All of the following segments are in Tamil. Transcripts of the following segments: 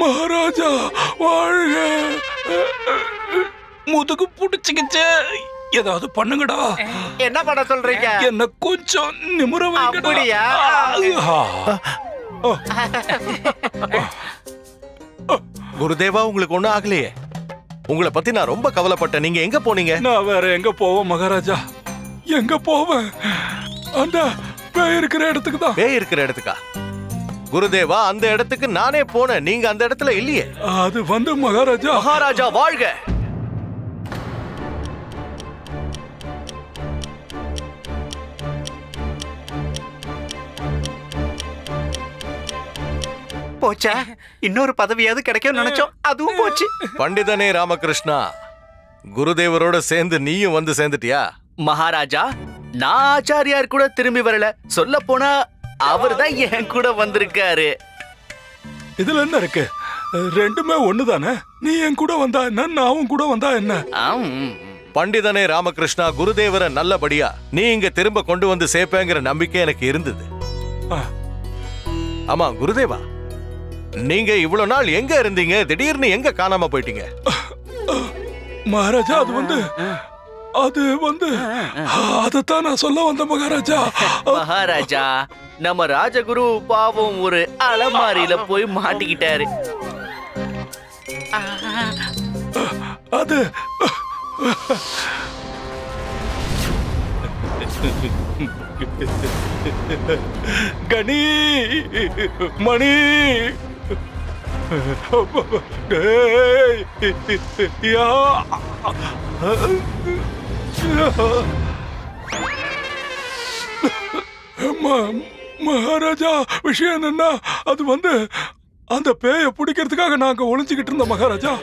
மகாராஜா வாழ்க. முதுகு புடிச்சுக்கிச்சு, ஏதாவது பண்ணுங்கடா. என்ன பண்ண சொல்றீங்க? என்ன கொஞ்சம் நிமிர வைங்கடா. அப்படியா? குருதேவா, உங்களுக்கு ஒண்ணும் ஆகலையே? உங்களை பத்தி நான் ரொம்ப கவலைப்பட்டேன். நீங்க எங்க போனீங்க? நான் வேற எங்க போவேன் மகாராஜா? எங்க போவேன்? அந்த பேய் இருக்கிற இடத்துக்கு தான். பேய் இருக்கிற இடத்துக்கா? குருதேவா, அந்த இடத்துக்கு நானே போனேன். நீங்க அந்த இடத்துல இல்லையே. அது வந்து மகாராஜா. மகாராஜா வாழ்க. போச்சா? இன்னொரு பதவியாவது கிடைக்கும் நினைச்சோம், அதுவும் போச்சு. பண்டிதனே ராமகிருஷ்ணா, குருதேவரோட சேர்ந்து நீயும் வந்து சேர்ந்துட்டியா? மகாராஜா, நான் ஆச்சாரியார் கூட திரும்பி வரல. சொல்ல போனா அவர்தான் என் கூட வந்திருக்காரு. இதுல என்ன இருக்கு? ரெண்டுமே ஒண்ணுதானே. நீ என் கூட வந்தா என்ன, நான் கூட வந்தா என்ன? பண்டிதனே ராமகிருஷ்ணா, குருதேவரை நல்லபடியா நீ இங்க திரும்ப கொண்டு வந்து சேர்ப்பேங்கிற நம்பிக்கை எனக்கு இருந்தது. ஆமா குருதேவா, நீங்க இவ்வளவு நாள் எங்க இருந்தீங்க? திடீர்னு எங்க காணாம போயிட்டீங்க? மகாராஜா, அது வந்து அதத்தான் நான் சொல்ல வந்த மகாராஜா. மகாராஜா, நம்ம ராஜகுரு பாவம் ஒரு அலமாரியில போய் மாட்டிக்கிட்டாரு. அது கணி மணி மகாராஜா, விஷயம் என்னன்னா, அது வந்து அந்த பேயை பிடிக்கிறதுக்காக நாங்க ஒளிஞ்சுக்கிட்டு இருந்தோம் மகாராஜா.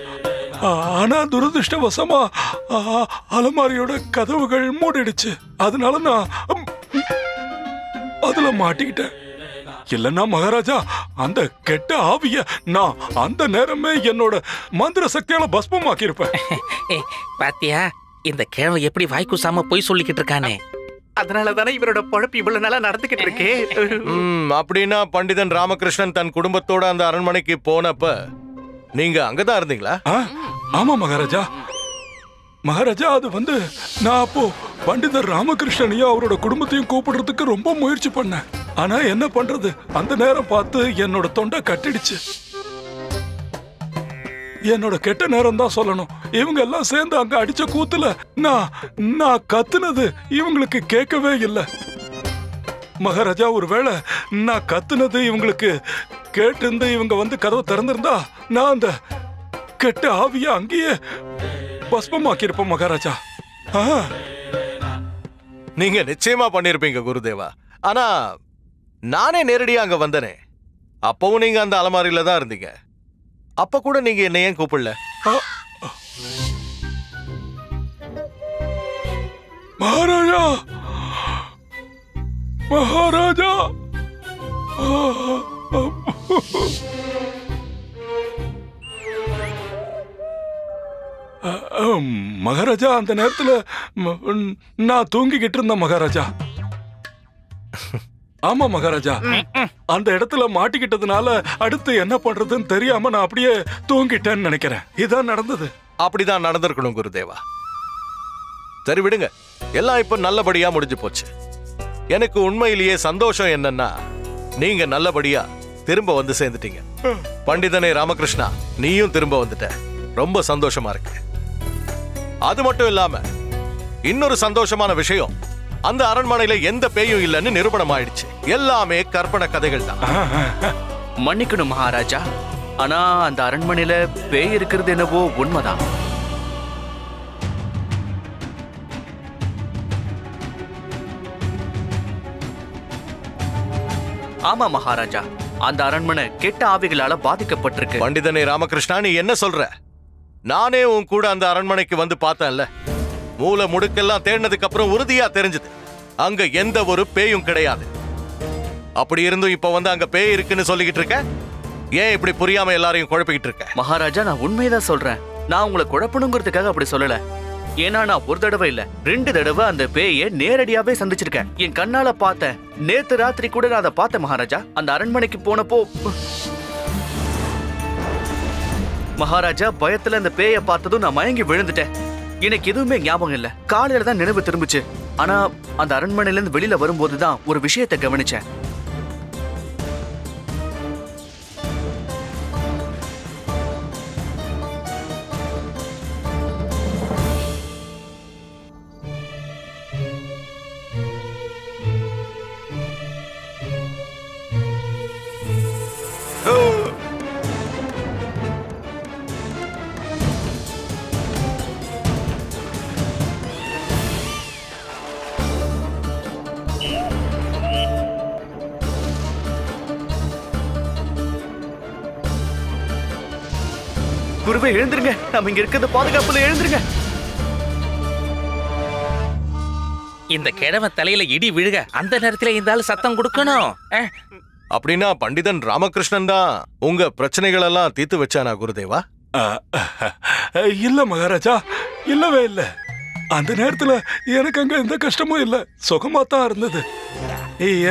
ஆனா துரதிருஷ்டவசமா அலமாரியோட கதவுகள் மூடிடுச்சு. அதனால நான் அதுல மாட்டிக்கிட்டேன். இல்லன்னா மகாராஜா, அந்த கெட்ட ஆவிய நான் அந்த நேரமே என்னோட மந்திர சக்தியால பஸ்பமாக்கி இருப்பேன். பாத்தியா, இந்த கிழமை எப்படி வாய்க்குசாம போய் சொல்லிக்கிட்டு இருக்கானே. அதனாலதானே இவரோட பொழப்பு இவ்வளவு நாளா நடந்துகிட்டு இருக்கு. அப்படின்னா பண்டிதன் ராமகிருஷ்ணன் தன் குடும்பத்தோட அந்த அரண்மனைக்கு போனப்ப நீங்க அங்கதான் இருந்தீங்களா? ஆமா மகாராஜா. மகாராஜா, அது வந்து நான் அப்போ பண்டிதர் ராமகிருஷ்ணனையும் அவரோட குடும்பத்தையும் கூப்பிடுறதுக்கு ரொம்ப முயற்சி பண்ணேன். ஆனா என்ன பண்றது, அந்த நேரம் பார்த்து என்னோட தொண்டை கட்டிடுச்சு. என்னோட கெட்ட நேரம் தான் சொல்லணும். இவங்க எல்லாம் சேர்ந்து அங்க அடிச்ச கூத்துல நான் கத்துனது இவங்களுக்கு கேட்கவே இல்லை. மகாராஜா, ஒருவேளை நான் கத்துனது இவங்களுக்கு கேட்டிருந்து இவங்க வந்து கதவை திறந்திருந்தா நான் அந்த கெட்ட ஆவிய அங்கேயே பஸ்பமாக்கி இருப்போம் மகாராஜா. நீங்க நிச்சயமா பண்ணிருப்பீங்க குருதேவா. ஆனா நானே நேரடியா அங்க வந்தனே, அப்பவும் நீங்க அந்த அலமாரியில தான் இருந்தீங்க. அப்ப கூட நீங்க என்ன ஏன் கூப்பிடல? மகாராஜா, மகாராஜா, மகாராஜா, அந்த நேரத்துல நான் தூங்கிக்கிட்டு இருந்தேன் மகாராஜா. ஆமா மகாராஜா, அந்த இடத்துல மாட்டிக்கிட்டதுனால அடுத்து என்ன பண்றதுன்னு தெரியாம நான் அப்படியே தூங்கிட்டேன்னு நினைக்கிறேன். இதான் நடந்தது. அப்படிதான் நடந்திருக்கணும் குருதேவா. சரி விடுங்க, எல்லாம் இப்ப நல்லபடியா முடிஞ்சு போச்சு. எனக்கு உண்மையிலேயே சந்தோஷம் என்னன்னா, நீங்க நல்லபடியா திரும்ப வந்து சேர்ந்துட்டீங்க. பண்டிதனே ராமகிருஷ்ணா, நீயும் திரும்ப வந்துட்ட. ரொம்ப சந்தோஷமா இருக்கு. அது மட்டும் இல்லாம இன்னொரு சந்தோஷமான விஷயம், அந்த அரண்மனையில எந்த பேயும் இல்லைன்னு நிரூபணம் ஆயிடுச்சு. எல்லாமே கற்பனை கதைகள் தான். மன்னிக்கணும் மகாராஜா, ஆனா அந்த அரண்மனையில பேய் இருக்கிறது என்னவோ உண்மைதான். ஆமா மகாராஜா, அந்த அரண்மனை கெட்ட ஆவிகளால பாதிக்கப்பட்டிருக்கு. பண்டிதனே ராமகிருஷ்ணா, நீ என்ன சொல்ற? நானே உன் கூட அந்த அரண்மனைக்கு வந்து பார்த்தேன்ல. மூல முடுக்கெல்லாம் தேடினதுக்கு அப்புறம் உறுதியா தெரிஞ்சது, அங்க எந்த ஒரு பேயும் கிடையாது. அப்படி இருந்தும் இப்ப வந்து அங்க பேய் இருக்குன்னு சொல்லிக்கிட்டு இருக்க. ஏன் இப்படி புரியாம எல்லாரையும் குழப்பிக்கிட்டு இருக்க? மகாராஜா, நான் உண்மைதான் சொல்றேன். நான் உங்களை குழப்பணுங்கிறதுக்காக அப்படி சொல்லல. ஏன்னா நான் ஒரு தடவை இல்ல 2 தடவை அந்த பேயை நேரடியாவே சந்திச்சிருக்கேன். என் கண்ணால பார்த்தேன். நேத்து ராத்திரி கூட நான் அதை பார்த்தேன் மகாராஜா. அந்த அரண்மனைக்கு போனப்போ மகாராஜா, பயத்துல அந்த பேயை பார்த்ததும் நான் மயங்கி விழுந்துட்டேன். எனக்கு எதுவுமே ஞாபகம் இல்ல. காலையில தான் நினைவு திரும்பிச்சு. ஆனா அந்த அரண்மனையில இருந்து வெளியில வரும்போதுதான் ஒரு விஷயத்தை கவனிச்சேன். குருவே, எழுந்திருங்க. நம்ம இங்க இருக்கிறது பாதுகாப்புல. எழுந்திருங்க. இந்த கிழவன் தலையில இடி விழுக அந்த நேரத்துல இந்த ஆளு சத்தம் கொடுக்கணும். அப்படின்னா பண்டிதன் ராமகிருஷ்ணன் தான் உங்க பிரச்சனைகள் எல்லாம் தீர்த்து வச்சானா குருதேவா? இல்ல மகாராஜா, இல்லவே இல்ல. அந்த நேரத்துல எனக்கு அங்க எந்த கஷ்டமும் இல்ல, சுகமா தான் இருந்தது.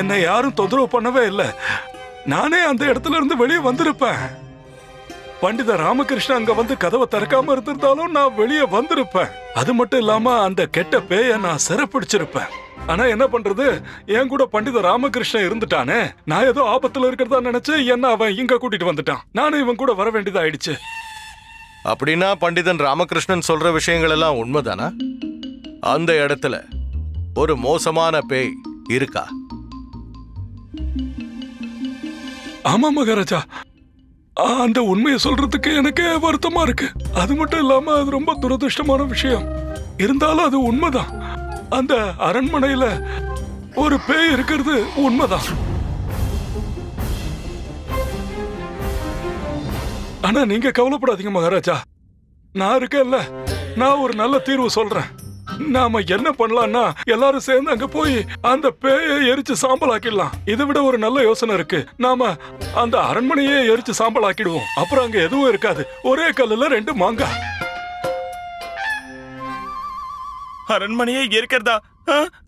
என்னை யாரும் தொந்தரவு பண்ணவே இல்லை. நானே அந்த இடத்துல இருந்து வெளியே வந்திருப்பேன். பண்டித ராமகிருஷ்ணன் அங்க வந்து கதவை திறக்காம இருந்திருந்தாலும் நான் வெளியே வந்திருப்பேன். அது மட்டும் இல்லாம அந்த கெட்ட பேய நான் சிறைப்பிடிச்சிருப்பேன். ஆனா என்ன பண்றது, என் கூட பண்டித ராமகிருஷ்ணன் இருந்துட்டானே. நான் ஏதோ ஆபத்துல இருக்கிறதா நினைச்சு என்ன அவன் இங்க கூட்டிட்டு வந்துட்டான். நானும் இவன் கூட வர வேண்டியதா ஆயிடுச்சு. அப்படின்னா பண்டிதன் ராமகிருஷ்ணன் சொல்ற விஷயங்கள் எல்லாம் உண்மைதானா? அந்த இடத்துல ஒரு மோசமான பேய் இருக்கா? ஆமா மகாராஜா, அந்த உண்மையை சொல்றதுக்கு எனக்கு வருத்தமா இருக்கு. அது மட்டும் இல்லாம அது ரொம்ப துரதிருஷ்டமான விஷயம். இருந்தாலும் அது உண்மைதான். அந்த அரண்மனையில ஒரு பேய் இருக்கிறது உண்மைதான். ஆனா நீங்க கவலைப்படாதீங்க மகாராஜா, நான் இருக்கேன்ல. நான் ஒரு நல்ல தீர்வு சொல்றேன். நாம என்ன பண்ணலாம்னா எல்லாரும் சேர்ந்து அங்க போய் அந்த பேயை எரிச்சு சாம்பல் ஆக்கிடலாம். இதை விட ஒரு நல்ல யோசனை இருக்கு. நாம அந்த அரண்மனையே எரிச்சு சாம்பல் ஆக்கிடுவோம். அப்புறம் அங்க எதுவும் இருக்காது. ஒரே கல்லுல ரெண்டு மாங்காய். அரண்மனையே இருக்கிறதா?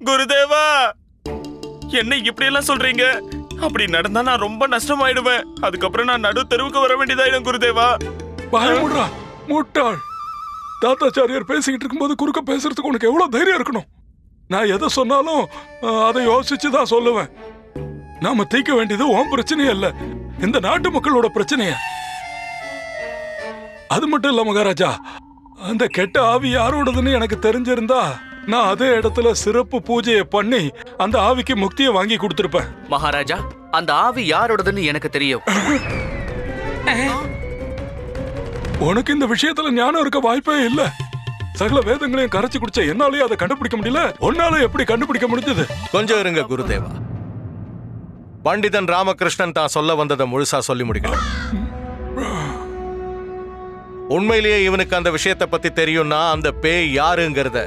குருதேவா, என்ன இப்படி எல்லாம் சொல்றீங்க? அப்படி நடந்தா நான் ரொம்ப நஷ்டமாயிடுவேன். அதுக்கப்புறம் நான் நடு தெருவுக்கு வர வேண்டியதாயிடும் குருதேவா. பயமுடுறா முட்டாள். தாத்தாச்சாரியார் பேசிக்கிட்டு இருக்கும்போது குறுக்க பேசுறதுக்கு உனக்கு எவ்வளவு தைரியம் இருக்கணும். நான் எதை சொன்னாலும் அதை யோசிச்சுதான் சொல்லுவேன். நாம தீர்க்க வேண்டியது உன் பிரச்சனையே இல்ல, இந்த நாட்டு மக்களோட பிரச்சனைய. அது மட்டும் இல்ல மகாராஜா, அந்த கெட்ட ஆவி யாரோடதுன்னு எனக்கு தெரிஞ்சிருந்தா நான் அதே இடத்துல சிறப்பு பூஜையை பண்ணி அந்த ஆவிக்கு முக்தியை வாங்கி கொடுத்திருப்பேன். மகாராஜா, அந்த ஆவி யாரோடதுன்னு எனக்கு தெரியும். உனக்கு இந்த விஷயத்துல ஞானம் இருக்க வாய்ப்பே இல்ல. சகல வேதங்களையும் கரைச்சு குடிச்ச என்னாலே அதை கண்டுபிடிக்க முடியல. உன்னால எப்படி கண்டுபிடிக்க முடிஞ்சது? கொஞ்சம் இருங்க குருதேவா. பண்டிதன் ராமகிருஷ்ணன் தான் சொல்ல வந்ததை முழுசா சொல்லி முடிக்கணும். உண்மையிலேயே இவனுக்கு அந்த விஷயத்தை பத்தி தெரியும்னா அந்த பேய் யாருங்கிறத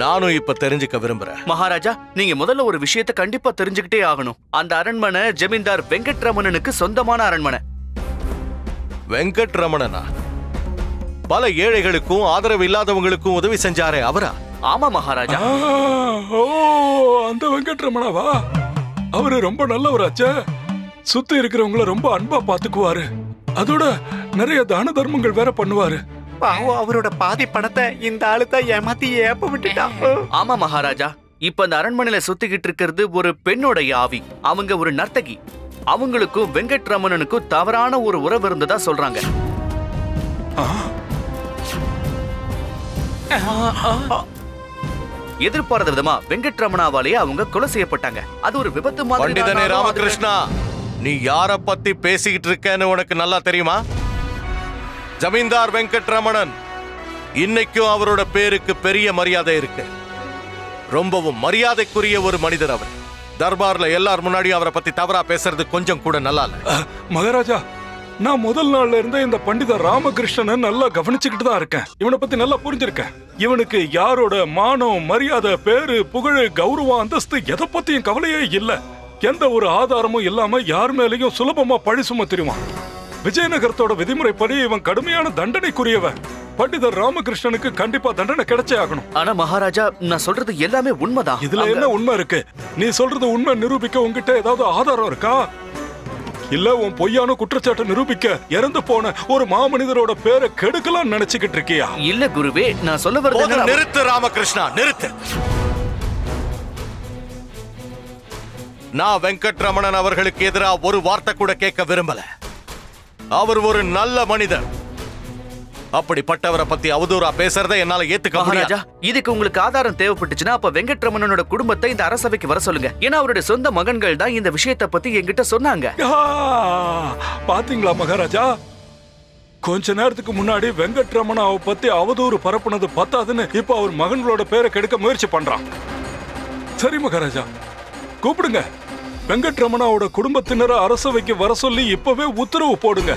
நானும் இப்ப தெரிஞ்சுக்க விரும்புறேன். மகாராஜா, நீங்க முதல்ல ஒரு விஷயத்தை கண்டிப்பா தெரிஞ்சுக்கிட்டே ஆகணும். அந்த அரண்மனை ஜமீன்தார் வெங்கட்ரமணனுக்கு சொந்தமான அரண்மனை. வெங்கட்ரமணனா? பல ஏழைகளுக்கும் ஆதரவு இல்லாதவங்களுக்கும் உதவி செஞ்சாரே அவரா? ஆமா மகாராஜா. ஓ, அந்த வெங்கட்ரமணாவா? அவரு ரொம்ப நல்லவராச்சே. சுத்தி இருக்கிறவங்கள ரொம்ப அன்பா பாத்துக்குவாரு. அதோட நிறைய தான தர்மங்கள் வேற பண்ணுவாரு. பாவம், அவரோட பாதி பணத்தை இந்த ஆளு தான் ஏமாத்தி ஏப்ப விட்டுட்டான். ஆமா மகாராஜா, இப்ப அந்த அரண்மனையில சுத்திக்கிட்டு இருக்கிறது ஒரு பெண்ணோட ஆவி. அவங்க ஒரு நர்த்தகி. அவங்களுக்கும் வெங்கட்ரமணனுக்கும் தவறான ஒரு உறவு இருந்ததா சொல்றாங்க. எதிர்பாராத விதமா வெங்கட்ரமணாவாலேயே அவங்க கொலை செய்யப்பட்டாங்க. அது ஒரு விபத்து மாதிரி. பண்டிதனே ராமகிருஷ்ணா, நீ யார பத்தி பேசிக்கிட்டு இருக்கேன்னு உனக்கு நல்லா தெரியுமா? ஜமீன்தார் வெங்கட்ரமணன். இன்னைக்கும் அவரோட பேருக்கு பெரிய மரியாதை இருக்கு. ரொம்பவும் மரியாதைக்குரிய ஒரு மனிதர் அவர். தர்பார்ல எல்லார் முன்னாடியும் அவரை பத்தி தவறா பேசுறது கொஞ்சம் கூட நல்லா இல்ல. மகாராஜா, நான் முதல் நாள்ல இருந்தே இந்த பண்டித ராமகிருஷ்ணனை நல்லா கவனிச்சுக்கிட்டு தான் இருக்கேன். இவனை பத்தி நல்லா புரிஞ்சிருக்கேன். இவனுக்கு யாரோட மானம், மரியாதை, பேரு, புகழ், கௌரவம், அந்தஸ்து எதை பத்தியும் கவலையே இல்ல. எந்த ஒரு ஆதாரமும் இல்லாம யார் மேலையும் சுலபமா பழி சுமத்திடுவான். விஜயநகரத்தோட விதிமுறைப்படி இவன் கடுமையான தண்டனைக்குரியவன். பண்டிதர் ராமகிருஷ்ணனுக்கு கண்டிப்பா தண்டனை கிடைச்சே ஆகணும். ஆனா மகாராஜா, நான் சொல்றது எல்லாமே உண்மைதான். இதுல என்ன உண்மை இருக்கு? நீ சொல்றது உண்மை நிரூபிக்க உங்ககிட்ட ஏதாவது ஆதாரம் இருக்கா? இல்ல உன் பொய்யான குற்றச்சாட்டை நிரூபிக்க இறந்து போன ஒரு மாமனிதரோட பேரை கெடுக்கலாம் நினைச்சுக்கிட்டு இருக்கியா? இல்ல குருவே, நான் சொல்ல வரது நிறுத்து ராமகிருஷ்ணா, நிறுத்து. நான் வெங்கட்ரமணன் அவர்களுக்கு எதிராக ஒரு வார்த்தை கூட கேட்க விரும்பல. அவர் ஒரு நல்ல மனிதர். அப்படிப்பட்டவரை பத்தி அவதூறா பேசுறதை என்னால ஏத்துக்க முடியாது. இதுக்கு உங்களுக்கு ஆதாரம் தேவைப்பட்டுச்சுன்னா அப்ப வெங்கட்ரமணனோட குடும்பத்தை இந்த அரசவைக்கு வர சொல்லுங்க. ஏன்னா அவருடைய சொந்த மகன்கள் தான் இந்த விஷயத்தை பத்தி என்கிட்ட சொன்னாங்க. பாத்தீங்களா மகாராஜா, கொஞ்ச நேரத்துக்கு முன்னாடி வெங்கட்ரமணாவை பத்தி அவதூறு பரப்புனது பத்தாதுன்னு இப்ப அவர் மகன்களோட பேரை கெடுக்க முயற்சி பண்றான். சரி மகாராஜா, கூப்பிடுங்க. வெங்கட்ரமணாவோட குடும்பத்தினரை அரசவைக்கு வர சொல்லி இப்பவே உத்தரவு போடுங்க.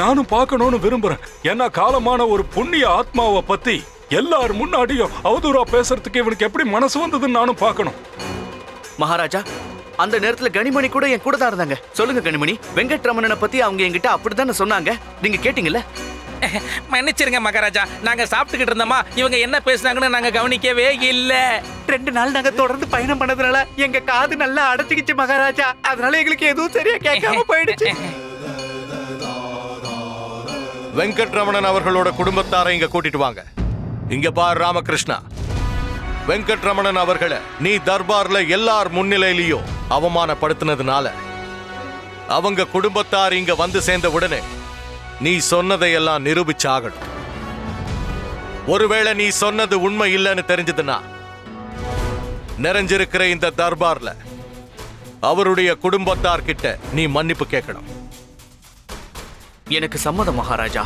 நானும் பார்க்கணும்னு விரும்புறேன். ஏன்னா காலமான ஒரு புண்ணிய ஆத்மாவை பத்தி எல்லாரும் முன்னாடியும் அவதூறா பேசுறதுக்கு இவனுக்கு எப்படி மனசு வந்ததுன்னு நானும் பார்க்கணும். மகாராஜா, அந்த நேரத்துல கனிமணி கூட என் கூட தான் இருந்தாங்க. சொல்லுங்க கனிமணி, வெங்கட்ரமணனை பத்தி அவங்க என்கிட்ட அப்படித்தானே சொன்னாங்க, நீங்க கேட்டீங்கல்ல? மன்னிச்சிருங்க மகாராஜா, நாங்க சாப்பிட்டுக்கிட்டு இருந்தோமா, இவங்க என்ன பேசுனாங்கன்னு நாங்க கவனிக்கவே இல்ல. 2 நாள் நாங்க தொடர்ந்து பயணம் பண்ணதுனால எங்க காது நல்லா அடைச்சிக்கிச்சு மகாராஜா. அதனால எங்களுக்கு எதுவும் சரியா கேட்காம போயிடுச்சு. வெங்கட்ரமணன் அவர்களோட குடும்பத்தாரை இங்க கூட்டிட்டு வாங்க. இங்க பார் ராமகிருஷ்ணா, வெங்கட்ரமணன் அவர்களை நீ தர்பார்ல எல்லார் முன்னிலையிலையும் அவமானப்படுத்தினதுனால அவங்க குடும்பத்தார் இங்க வந்து சேர்ந்த உடனே நீ சொன்னதையெல்லாம் நிரூபிச்சாகணும். ஒருவேளை நீ சொன்னது உண்மை இல்லைன்னு தெரிஞ்சதுன்னா நிறைஞ்சிருக்கிற இந்த தர்பார்ல அவருடைய குடும்பத்தார் கிட்ட நீ மன்னிப்பு கேட்கணும். எனக்கு சம்மதம் மகாராஜா.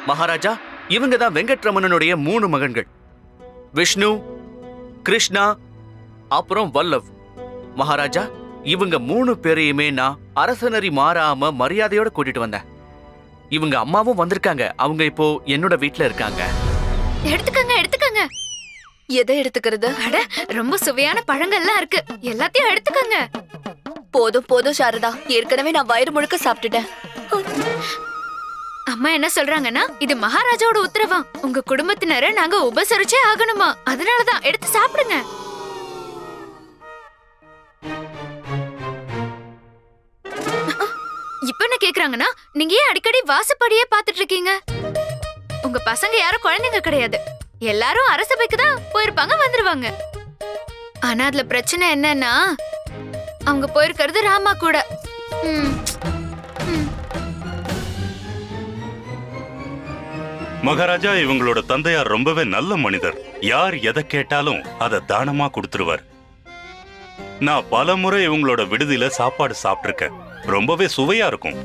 மகாராஜா, இவங்க தான் வெங்கட்ரமணனுடைய 3 மகன்கள். விஷ்ணு, கிருஷ்ணா, அப்புறம் வல்லவ். மகாராஜா, இவங்க 3 பேரையுமே நான் அரசனரி மாறாம மரியாதையோட கூட்டிட்டு வந்தேன். இவங்க அம்மாவும் வந்திருக்காங்க. அவங்க இப்போ என்னோட வீட்ல இருக்காங்க. எடுத்துக்கங்க எடுத்துக்கங்க. எதை எடுத்துக்கிறது? அட, ரொம்ப சுவையான பழங்கள்லாம் இருக்கு, எல்லாத்தையும் எடுத்துக்கங்க. போதும் போதும் சாரதா, ஏற்கனவே நான் வயிறு முழுக்க சாப்பிட்டுட்டேன். அம்மா என்ன சொல்றாங்கன்னா, இது மகாராஜாவோட உத்தரவா, உங்க குடும்பத்தினரை நாங்க உபசரிச்சே ஆகணுமா, அதனாலதான் எடுத்து சாப்பிடுங்க. இப்ப என்ன கேக்குறாங்கன்னா, நீங்க ஏன் அடிக்கடி வாசப்படியே பாத்துட்டு இருக்கீங்க? உங்க பசங்க யாரும் குழந்தைங்க கிடையாது, எல்லாரும் அரசபைக்கு தான் போயிருப்பாங்க, வந்துருவாங்க. ஆனா அதுல பிரச்சனை என்னன்னா, அவங்க போயிருக்கிறது ராமா கூட. மகாராஜா, இவங்களோட தந்தையார் ரொம்பவே நல்ல மனிதர். யார் எதை கேட்டாலும் அதை தானமா கொடுத்துருவார். நான் பல முறை இவங்களோட விடுதியில சாப்பாடு சாப்பிட்டிருக்கேன். ரொம்பவே சுவையா இருக்கும்.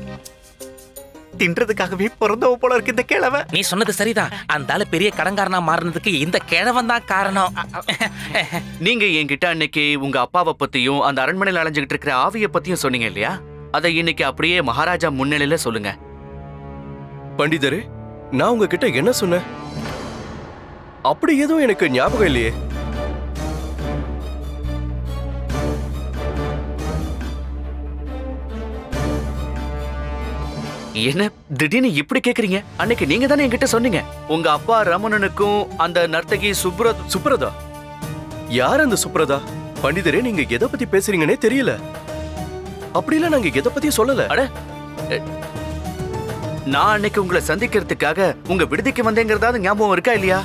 தின்றதுக்காகவே பிறந்தவ போல இருக்கு இந்த கிழவை. நீ சொன்னது சரிதான். அந்த ஆளு பெரிய கடன்காரனா மாறினதுக்கு இந்த கிழவன் தான் காரணம். நீங்க என்கிட்ட அன்னைக்கு உங்க அப்பாவை பத்தியும் அந்த அரண்மனையில் அலைஞ்சுகிட்டு இருக்கிற ஆவியை பத்தியும் சொன்னீங்க இல்லையா? அதை இன்னைக்கு அப்படியே மகாராஜா முன்னிலையில சொல்லுங்க. பண்டிதரே, நான் உங்ககிட்ட என்ன சொன்னேன்? அப்படி எதுவும் எனக்கு ஞாபகம் இல்லையே. என்ன திடீர்னு இப்படி கேக்குறீங்க? அன்னைக்கு நீங்க தானே என்கிட்ட சொன்னீங்க, உங்க அப்பா ரமணனுக்கும் அந்த நர்த்தகி சுப்ரதா. யார் அந்த சுப்ரதா? பண்டிதரே, நீங்க எதை பத்தி பேசுறீங்கன்னே தெரியல. அப்படிலாம் நாங்க எதை பத்தி சொல்லல. அட, நான் அன்னைக்கு உங்களை சந்திக்கிறதுக்காக உங்க விடுதிக்கு வந்தேங்கிறதாவது ஞாபகம் இருக்கா இல்லையா?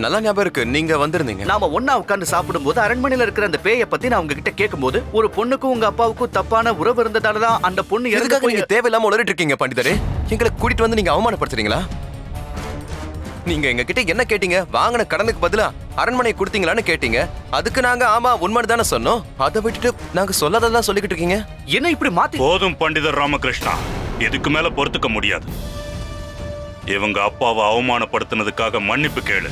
நல்லா ஞாபகம் இருக்கு, நீங்க வந்திருந்தீங்க. நாம ஒன்னா உட்கார்ந்து சாப்பிடும் போது அரண்மனையில இருக்கிற அந்த பேயை பத்தி நான் உங்ககிட்ட கேட்கும்போது, ஒரு பொண்ணுக்கும் உங்க அப்பாவுக்கும் தப்பான உறவு இருந்ததாலதான் அந்த பொண்ணு எதுக்காக நீங்க தேவையில்லாம உளறிட்டு இருக்கீங்க பண்டிதரே? எங்களை கூட்டிட்டு வந்து நீங்க அவமானப்படுத்துறீங்களா? நீங்க எங்க கிட்ட என்ன கேட்டீங்க? வாங்கின கடனுக்கு பதிலா அரண்மனை கொடுத்தீங்களான்னு கேட்டீங்க. அதுக்கு நாங்க ஆமா உண்மை தானே சொன்னோம். அதை விட்டுட்டு நாங்க சொல்லாததான் சொல்லிக்கிட்டு இருக்கீங்க. என்ன இப்படி மாத்தி? போதும் பண்டிதர் ராமகிருஷ்ணா, இதுக்கு மேல பொறுத்துக்க முடியாது. இவங்க அப்பாவை அவமானப்படுத்தினதுக்காக மன்னிப்பு கேளு.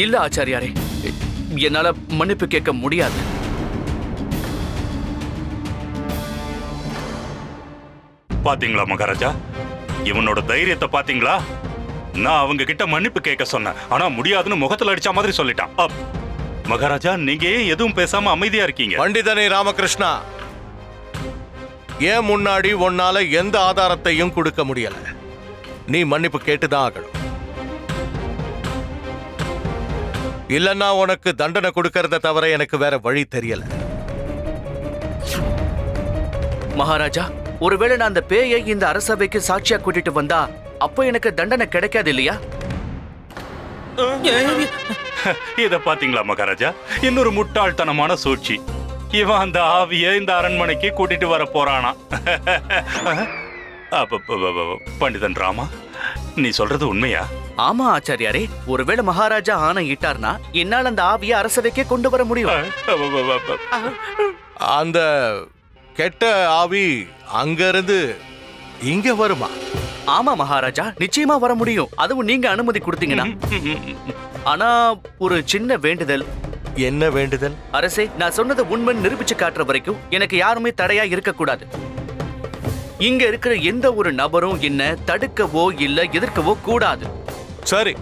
இல்ல ஆச்சாரியாரே, என்னால மன்னிப்பு கேட்க முடியாது. பாத்தீங்களா மகாராஜா, இவனோட தைரியத்தை பாத்தீங்களா? நான் அவங்க கிட்ட மன்னிப்பு கேட்க சொன்னேன், ஆனா முடியாதுன்னு முகத்துல அடிச்ச மாதிரி சொல்லிட்டான். மகாராஜா, நீங்க எதுவும் பேசாம அமைதியா இருக்கீங்க? பண்டிதனே ராமகிருஷ்ணா, ஏன் முன்னாடி உன்னால எந்த ஆதாரத்தையும் கொடுக்க முடியல. நீ மன்னிப்பு கேட்டுதான் ஆகணும். இல்லன்னா உனக்கு தண்டனை கொடுக்கறத தவிர எனக்கு வேற வழி தெரியல. மகாராஜா, ஒருவேளை நான் அந்த பேயை இந்த அரசவைக்கு சாட்சியா கூட்டிட்டு வந்தா அப்போ எனக்கு தண்டனை கிடைக்காது இல்லையா? இத பாத்தீங்களா மகாராஜா, இன்னொரு முட்டாள்தனமான சூழ்ச்சி. இவன் அந்த ஆவிய இந்த அரண்மனைக்கு கூட்டிட்டு வர போறானா? பண்டிதன் ராமா, நீ சொல்றது உண்மையா? ஆமா ஆச்சாரியாரே, ஒருவேளை மகாராஜா ஆணை இட்டார்னா என்னால் அந்த ஆவிய அரசவைக்கே கொண்டு வர முடியும். அந்த கெட்ட ஆவி அங்கிருந்து இங்க வருமா? ஆமா மகாராஜா, நிச்சயமா வர முடியும். அதுவும் நீங்க அனுமதி கொடுத்தீங்கன்னா. ஆனா ஒரு சின்ன வேண்டுதல். என்ன வேண்டுதல்? அரசே, நான் சொன்னது உண்மை நிரூபிச்சு காட்டுற வரைக்கும் எனக்கு யாருமே தடையா இருக்கக்கூடாது. இங்க இருக்கிற எந்த ஒரு நபரும் என்ன தடுக்கவோ இல்ல எதிர்க்கவோ கூடாது. சரி.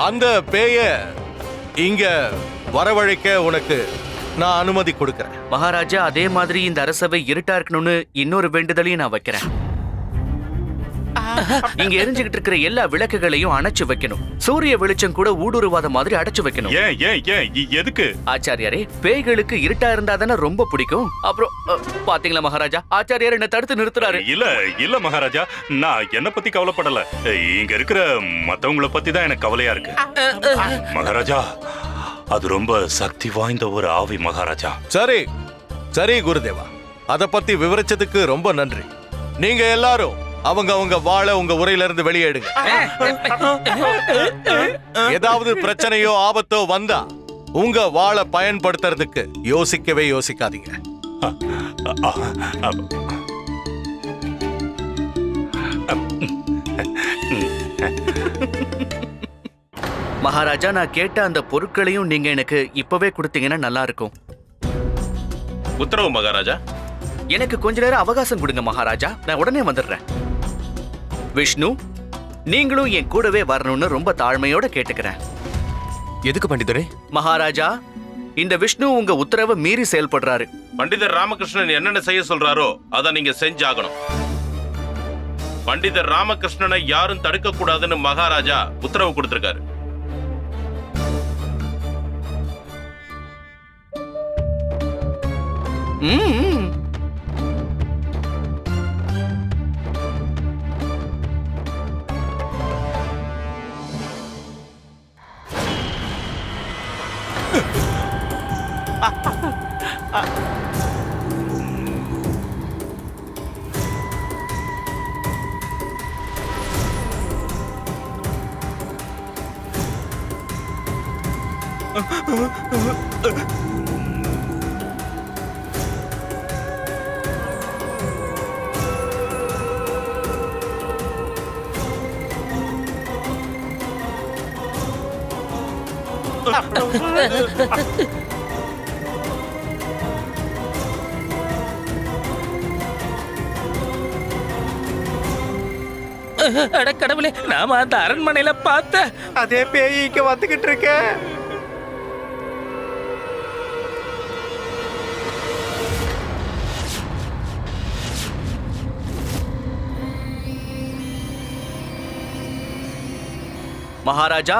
அந்த பேய இங்க வரவழைக்க உனக்கு நான் அனுமதி கொடுக்கிறேன். மகாராஜா, அதே மாதிரி இந்த அரசவை இருட்டா இருக்கணும்னு இன்னொரு வேண்டுதலையும் நான் வைக்கிறேன். இங்க எரிஞ்சுகிட்டு இருக்கிற எல்லா விளக்குகளையும் அணைச்சு வைக்கணும். சூரிய வெளிச்சம் கூட ஊடுருவாத மாதிரி அடைச்சு வைக்கணும். எதுக்கு? ஆச்சாரியாரே, பேய்களுக்கு இருட்டா இருந்தா தானே ரொம்ப பிடிக்கும். அப்புறம் பாத்தீங்களா மகாராஜா, ஆச்சாரியார் என்ன தடுத்து நிறுத்துறாரு. இல்ல மகாராஜா, நான் என்ன பத்தி கவலைப்படல. இங்க இருக்கிற மத்தவங்களை பத்தி தான் எனக்கு கவலையா இருக்கு. மகாராஜா, அது ரொம்ப சக்தி வாய்ந்த ஒரு ஆவி மகாராஜா. சரி சரி குருதேவா, அத பத்தி விவரிச்சதுக்கு ரொம்ப நன்றி. நீங்க எல்லாரும் அவங்க வாளை உங்க உரையில இருந்து வெளியேடுங்க. ஏதாவது பிரச்சனையோ ஆபத்தோ வந்தா உங்க வாளை பயன்படுத்துறதுக்கு யோசிக்கவே யோசிக்காதீங்க. மகாராஜா, நான் கேட்ட அந்த பொருட்களையும் நீங்க எனக்கு இப்பவே கொடுத்தீங்கன்னா நல்லா இருக்கும். உத்தரவு மகாராஜா. எனக்கு கொஞ்ச நேரம் அவகாசம் கொடுங்க மகாராஜா, நான் உடனே வந்துடுறேன். விஷ்ணு, நீங்களும் என் கூடவே வரணும்னு ரொம்ப தாழ்மையோட கேட்டுக்கிறேன். எதுக்கு பண்டிதரே? மகாராஜா, இந்த விஷ்ணு உங்க உத்தரவை மீறி செயல்படுறாரு. பண்டிதர் ராமகிருஷ்ணன் என்னென்ன செய்ய சொல்றாரோ அதை நீங்க செஞ்சாகணும். பண்டிதர் ராமகிருஷ்ணனை யாரும் தடுக்க கூடாதுன்னு மகாராஜா உத்தரவு கொடுத்திருக்காரு. கடவுளே, நாம அந்த அரண்மனையில பார்த்த அதே பேய் இங்க வந்துகிட்டு இருக்க. மகாராஜா,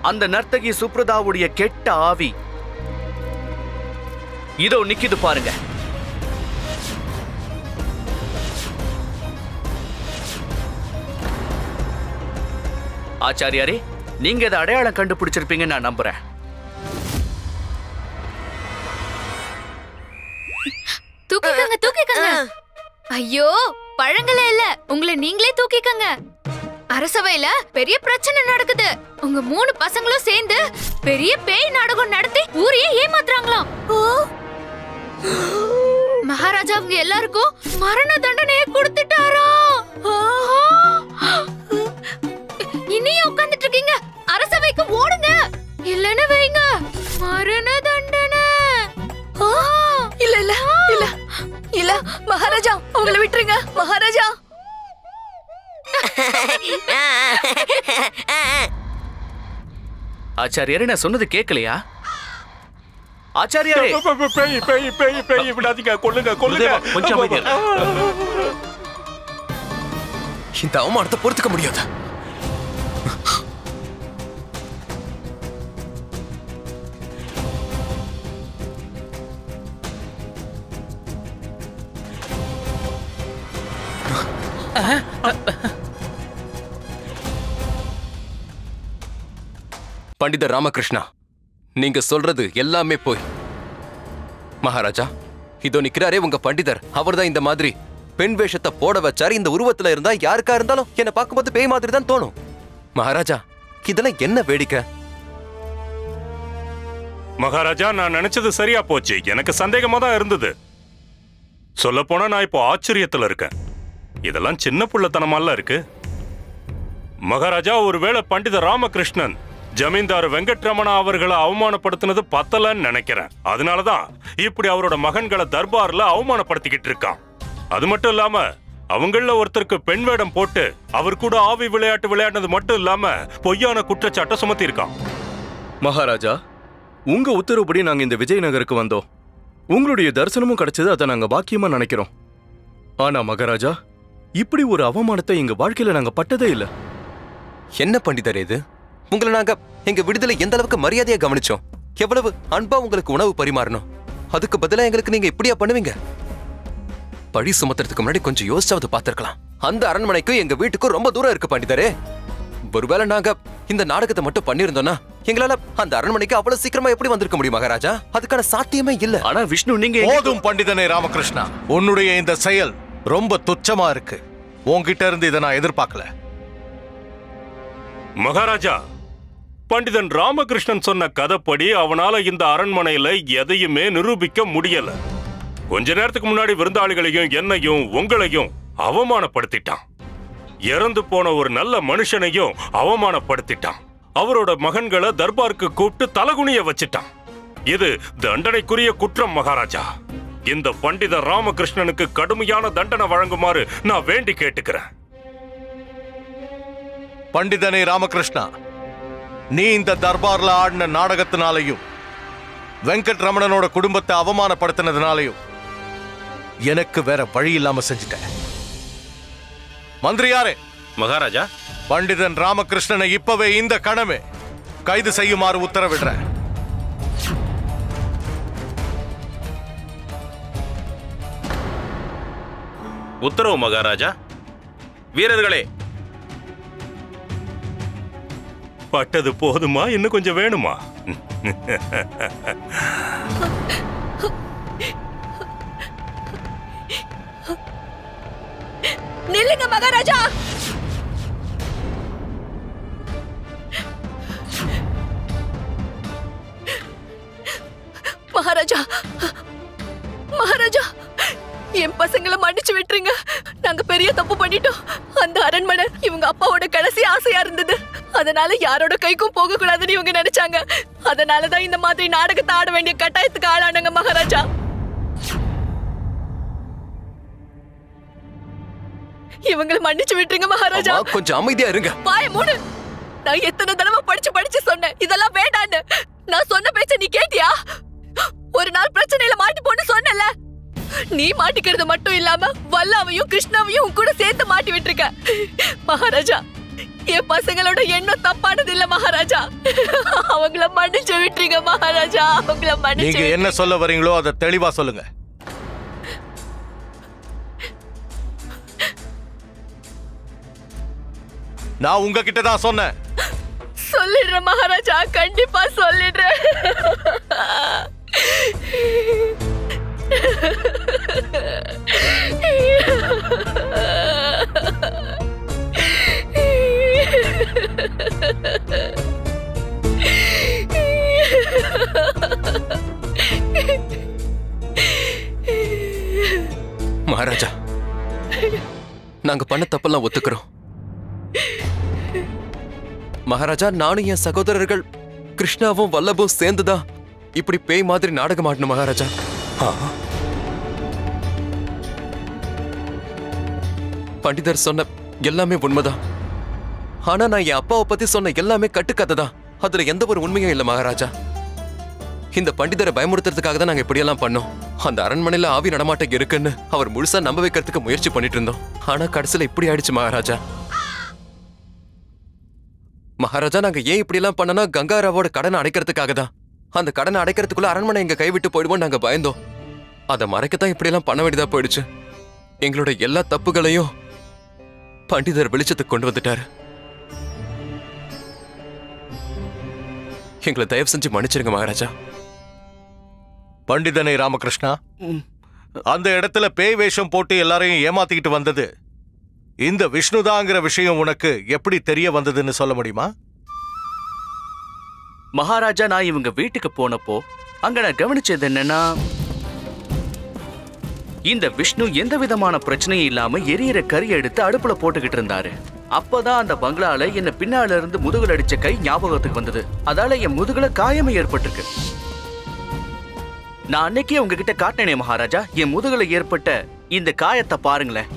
அந்த நர்த்தகி சுப்ரதாவுடைய கெட்ட ஆவி இதோ நிக்குது பாருங்க. ஆச்சாரியாரே, நீங்க இதை அடையாளம் கண்டுபிடிச்சிருப்பீங்க நான் நம்புறேன். தூக்கிக்கங்க தூக்கிக்கங்க. ஐயோ, பழங்களே இல்ல, உங்களை நீங்களே தூக்கிக்கங்க. அரசவையில பெரிய பிரச்சனை நடக்குது. உங்க 3 பசங்களும் சேர்ந்து பெரிய பேய் நாடகம் நடத்தி ஊரையே ஏமாத்துறாங்களாம். மகாராஜா அவங்க எல்லாருக்கும் மரண தண்டனையை கொடுத்துட்டாராம். இனியும் உட்கார்ந்துட்டு இருக்கீங்க, அரசவைக்கு ஓடுங்க, இல்லன்னு வைங்க மரண தண்டனை. இல்ல இல்ல இல்ல இல்ல மகாராஜா, உங்களை விட்டுருங்க மகாராஜா. ஆச்சாரியாரே, நான் சொன்னது கேட்கலையா? ஆச்சாரியாரே, பேய் பேய் பேய் பேய் விடாதீங்க, கொல்லுங்க கொல்லுங்க. கொஞ்சம் அமைதியா இரு. இந்த அவமானத்தை பொறுத்துக்க முடியாது. பண்டிதர் ராமகிருஷ்ணா, நீங்க சொல்றது எல்லாமே போய். மகாராஜா, இதோ நிக்கிறாரே உங்க பண்டிதர், அவர்தான் இந்த மாதிரி பெண் வேஷத்தை போட வச்சாரு. இந்த உருவத்துல இருந்தா யாருக்கா இருந்தாலும் என்ன பார்க்கும்போது பேய் மாதிரி தான் தோணும். மகாராஜா, இதெல்லாம் என்ன வேடிக்கை? மகாராஜா, நான் நினைச்சது சரியா போச்சு. எனக்கு சந்தேகமா தான் இருந்தது. சொல்ல போனா நான் இப்போ ஆச்சரியத்துல இருக்கேன். இதெல்லாம் சின்ன புள்ளத்தனமால இருக்கு. மகாராஜா, ஒருவேளை பண்டித ராமகிருஷ்ணன் ஜமீன்தார் வெங்கட்ரமணா அவர்களை அவமானப்படுத்தினது பத்தலன்னு நினைக்கிறேன். அதனாலதான் இப்படி அவரோட மகன்களை தர்பார்ல அவமானப்படுத்திக்கிட்டு இருக்கான். அது மட்டும் இல்லாம அவங்கள ஒருத்தருக்கு பெண் வேடம் போட்டு அவர் கூட ஆவி விளையாட்டு விளையாடினது மட்டும் இல்லாம பொய்யான குற்றச்சாட்டை சுமத்தி இருக்கான். மகாராஜா, உங்க உத்தரவுப்படி நாங்க இந்த விஜயநகருக்கு வந்தோம். உங்களுடைய தரிசனமும் கிடைச்சது, அதை நாங்க பாக்கியமா நினைக்கிறோம். ஆனா மகாராஜா, இப்படி ஒரு அவமானத்தை எங்க வாழ்க்கையில நாங்க பட்டதே இல்ல. என்ன பண்டிதர் இது? உங்களை நாங்க எங்க விடுதலை எந்த அளவுக்கு மரியாதையா கவனிச்சோம். எவ்வளவு அன்பா உங்களுக்கு உணவு பரிமாறணும். அதுக்கு பதிலா எங்களுக்கு நீங்க இப்படியா பண்ணுவீங்க? பழி சுமத்துறதுக்கு முன்னாடி கொஞ்சம் யோசிச்சாவது பார்த்திருக்கலாம். அந்த அரண்மனைக்கும் எங்க வீட்டுக்கும் ரொம்ப தூரம் இருக்கு பண்டிதரே. ஒருவேளை நாங்க இந்த நாடகத்தை மட்டும் பண்ணிருந்தோம்னா எங்களால அந்த அரண்மனைக்கு அவ்வளவு சீக்கிரமா எப்படி வந்திருக்க முடியும் மகாராஜா? அதுக்கான சாத்தியமே இல்ல. ஆனா விஷ்ணு, நீங்க போதும் பண்டிதனே ராமகிருஷ்ணா, உன்னுடைய இந்த செயல் ரொம்ப துச்சமா இருக்கு. உன்கிட்ட இருந்து இதை நான் எதிர்பார்க்கல. மகாராஜா, பண்டிதன் ராமகிருஷ்ணன் சொன்ன கதைப்படி அவனால இந்த அரண்மனையில எதையுமே நிரூபிக்க முடியல. கொஞ்ச நேரத்துக்கு முன்னாடி விருந்தாளிகளையும் என்னையும் உங்களையும் அவமானப்படுத்திட்டான். இறந்து போன ஒரு நல்ல மனுஷனையும் அவமானப்படுத்திட்டான். அவரோட மகன்களை தர்பாருக்கு கூப்பிட்டு தலகுனிய வச்சிட்டான். இது தண்டனைக்குரிய குற்றம் மகாராஜா. இந்த பண்டித ராமகிருஷ்ணனுக்கு கடுமையான தண்டனை வழங்குமாறு நான் வேண்டி கேட்டுக்கிறேன். பண்டிதனே ராமகிருஷ்ணா, நீ இந்த தர்பார்ல ஆடின நாடகத்தினாலையும் வெங்கட் ரமணனோட குடும்பத்தை அவமானப்படுத்தினதுனாலையும் எனக்கு வேற வழி இல்லாம செஞ்சுட்ட. மந்திரியாரே, மகாராஜா, பண்டிதன் ராமகிருஷ்ணனை இப்பவே இந்த கணமே கைது செய்யுமாறு உத்தரவிடுறேன். உத்தரவு மகாராஜா. வீரர்களே, பட்டது போதுமா? இன்னும் கொஞ்சம் வேணுமா? நில்லுங்க மகாராஜா. மகாராஜா, மகாராஜா, என் பசங்களை மன்னிச்சு விட்டுருங்க. நாங்க பெரிய தப்பு பண்ணிட்டோம். அந்த அரண்மனை இவங்க அப்பாவோட கடைசி ஆசையா இருந்தது. அதனால யாரோட கைக்கும் போக கூடாதுன்னு இவங்க நினைச்சாங்க. அதனாலதான் இந்த மாதிரி நாடகத்தை ஆட வேண்டிய கட்டாயத்துக்கு ஆளானாங்க மகாராஜா. இவங்களை மன்னிச்சு விட்டுருங்க மகாராஜா. கொஞ்சம் அமைதியா இருங்க. வாய மூடு. நான் எத்தனை தடவை படிச்சு சொன்னேன் இதெல்லாம் வேண்டான்னு. நான் சொன்ன பேச்ச நீ கேட்டியா? ஒரு நாள் பிரச்சனையில மாட்டி போன்னு சொன்னல. நீ மாட்டிக்கிறது மட்டும் இல்லாம வல்லாவையும் கிருஷ்ணாவையும் கூட சேர்த்து மாட்டி விட்டுருக்க மகாராஜா. என் பசங்களோட எண்ணம் தப்பானது இல்ல மகாராஜா. அவங்கள மன்னிச்சு விட்டுருங்க மகாராஜா. அவங்கள மன்னிச்சு. நீங்க என்ன சொல்ல வரீங்களோ அதை தெளிவா சொல்லுங்க. நான் உங்ககிட்ட தான் சொன்னேன். சொல்லிடுறேன் மகாராஜா, கண்டிப்பா சொல்லிடுறேன். மகாராஜா, நாங்க பண்ண தப்பெல்லாம் ஒத்துக்கிறோம். மகாராஜா, நானும் என் சகோதரர்கள் கிருஷ்ணாவும் வல்லபும் சேர்ந்துதான் இப்படி பேய் மாதிரி நாடகம் ஆடணும் மகாராஜா. பண்டிதர் சொன்ன எல்லாமே உண்மைதான். ஆனா நான் என் அப்பாவை பத்தி சொன்ன எல்லாமே கட்டுக்கதை தான். அதுல எந்த ஒரு உண்மையும் இல்ல மகாராஜா. இந்த பண்டிதரை பயமுறுத்துறதுக்காக தான் நாங்க இப்படியெல்லாம் பண்ணோம். அந்த அரண்மனையில ஆவி நடமாட்டம் இருக்குன்னு அவர் முழுசா நம்ப வைக்கிறதுக்கு முயற்சி பண்ணிட்டு இருந்தோம். ஆனா கடைசியில இப்படி ஆயிடுச்சு மகாராஜா. மகாராஜா, நாங்க ஏன் இப்படி எல்லாம் பண்ணனா கங்காராவோட கடனை அடைக்கிறதுக்காக தான். அந்த கடனை அடைக்கிறதுக்குள்ள அரண்மனை எங்க கைவிட்டு போயிடுவோம் நாங்க பயந்தோம். அதை மறைக்கத்தான் இப்படி எல்லாம் பண்ண வேண்டியதா போயிடுச்சு. எங்களோட எல்லா தப்புகளையும் பண்டிதர் வெளிச்சத்துக்கு கொண்டு வந்துட்டாரு. எங்களை தயவு செஞ்சு மன்னிச்சிருங்க மகாராஜா. பண்டிதனை ராமகிருஷ்ணா, அந்த இடத்துல பேய் வேஷம் போட்டு எல்லாரையும் ஏமாத்திக்கிட்டு வந்தது இந்த விஷ்ணுதாங்கிற விஷயம் உனக்கு எப்படி தெரிய வந்ததுன்னு சொல்ல முடியுமா? மகாராஜா, நான் இவங்க வீட்டுக்கு போனப்போ அங்க நான் கவனிச்சது என்னன்னா, இந்த விஷ்ணு எந்த விதமான பிரச்சனையும் இல்லாம எரியற கறி எடுத்து அடுப்புல போட்டுக்கிட்டு இருந்தாரு. அப்பதான் அந்த பங்களால என்ன பின்னால இருந்து முதுகுல அடிச்ச கை ஞாபகத்துக்கு வந்தது. அதால என் முதுகுல காயமே ஏற்பட்டிருக்கு. நான் அன்னைக்கே உங்ககிட்ட காட்டினேனே மகாராஜா, என் முதுகுல ஏற்பட்ட இந்த காயத்தை பாருங்களேன்.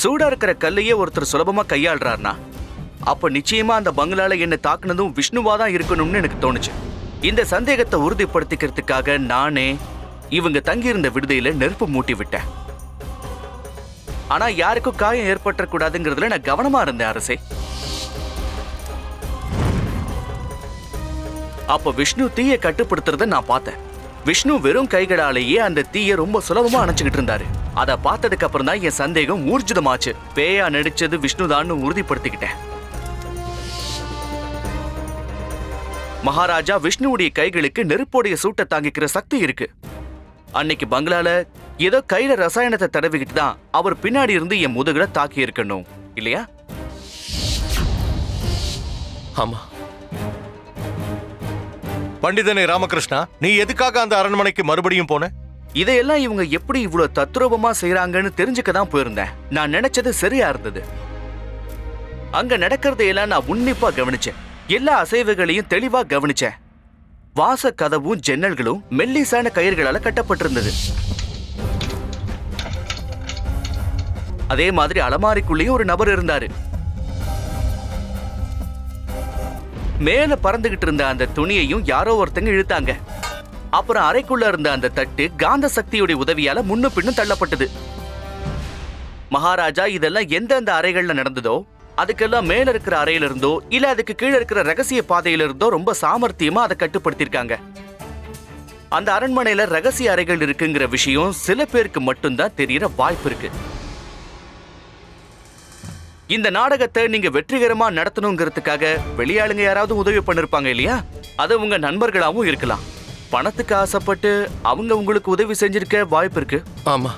சூடா இருக்கிற கல்லையே ஒருத்தர் சுலபமா கையாளுறாருனா அப்ப நிச்சயமா அந்த பங்களால என்ன தாக்குனதும் விஷ்ணுவாதான் இருக்கணும்னு எனக்கு தோணுச்சு. இந்த சந்தேகத்தை உறுதிப்படுத்திக்கிறதுக்காக நானே இவங்க தங்கியிருந்த விடுதியில நெருப்பு மூட்டி விட்டேன். ஆனா யாருக்கும் காயம் ஏற்பட்டக்கூடாதுங்கிறதுல நான் கவனமா இருந்தேன் அரசே. அப்ப விஷ்ணு தீயை கட்டுப்படுத்துறத நான் பார்த்தேன். விஷ்ணு வெறும் கைகளாலேயே அந்த தீயை ரொம்ப சுலபமா அணைச்சுக்கிட்டு இருந்தாரு. அதை பார்த்ததுக்கு அப்புறம் தான் என் சந்தேகம் ஊர்ஜிதமாச்சு. பேயா நடிச்சது விஷ்ணுதான்னு உறுதிப்படுத்திக்கிட்டேன். மகாராஜா, விஷ்ணுவுடைய கைகளுக்கு நெருப்போடைய சூட்டை தாங்கிக்கிற சக்தி இருக்கு. அன்னைக்கு பங்களால ஏதோ கையில ரசாயனத்தை தடவிக்கிட்டு தான் அவர் பின்னாடி இருந்து என் முதுகுல தாக்கி இருக்கணும் இல்லையா? ஆமா. பண்டிதனை ராமகிருஷ்ணா, நீ எதுக்காக அந்த அரண்மனைக்கு மறுபடியும் போன? இதையெல்லாம் இவங்க எப்படி இவ்வளவு தத்ரூபமா செய்யறாங்கன்னு தெரிஞ்சுக்க தான் போயிருந்தேன். நான் நினைச்சது சரியா இருந்தது. அங்க நடக்கிறதையெல்லாம் நான் உன்னிப்பா கவனிச்சேன். எல்லா அசைவுகளையும் தெளிவா கவனிச்சேன். வாச கதவும் ஜன்னல்களும் மெல்லிசான கயிறுகளால கட்டப்பட்டிருந்தது. அதே மாதிரி அலமாரிக்குள்ளேயும் ஒரு நபர் இருந்தாரு. மேல பறந்துகிட்டு இருந்த அந்த துணியையும் யாரோ ஒருத்தங்க இழுத்தாங்க. அப்புறம் அறைக்குள்ள இருந்த அந்த தட்டு காந்த சக்தியுடைய உதவியால முன்னும் பின்னும் தள்ளப்பட்டது. மகாராஜா, இதெல்லாம் எந்தெந்த அறைகள்ல நடந்ததோ அதுக்கெல்லாம் மேல இருக்கிற அறையில இருந்தோ இல்ல அதுக்கு கீழே இருக்கிற ரகசிய பாதையில இருந்தோ ரொம்ப சாமர்த்தியமா அதை கட்டுப்படுத்திருக்காங்க. அந்த அரண்மனையில ரகசிய அறைகள் இருக்குங்கிற விஷயம் சில பேருக்கு மட்டும்தான் தெரியற வாய்ப்பு இருக்கு. இந்த நாடகத்தை நீங்க வெற்றிகரமா நடத்தணுங்கிறதுக்காக வெளியாளுங்க யாராவது உதவி பண்ணிருப்பாங்க இல்லையா? அது உங்க நண்பர்களாவும் இருக்கலாம். பணத்துக்கு ஆசைப்பட்டு அவங்க உங்களுக்கு உதவி செஞ்சிருக்க வாய்ப்பு இருக்கு. ஆமா.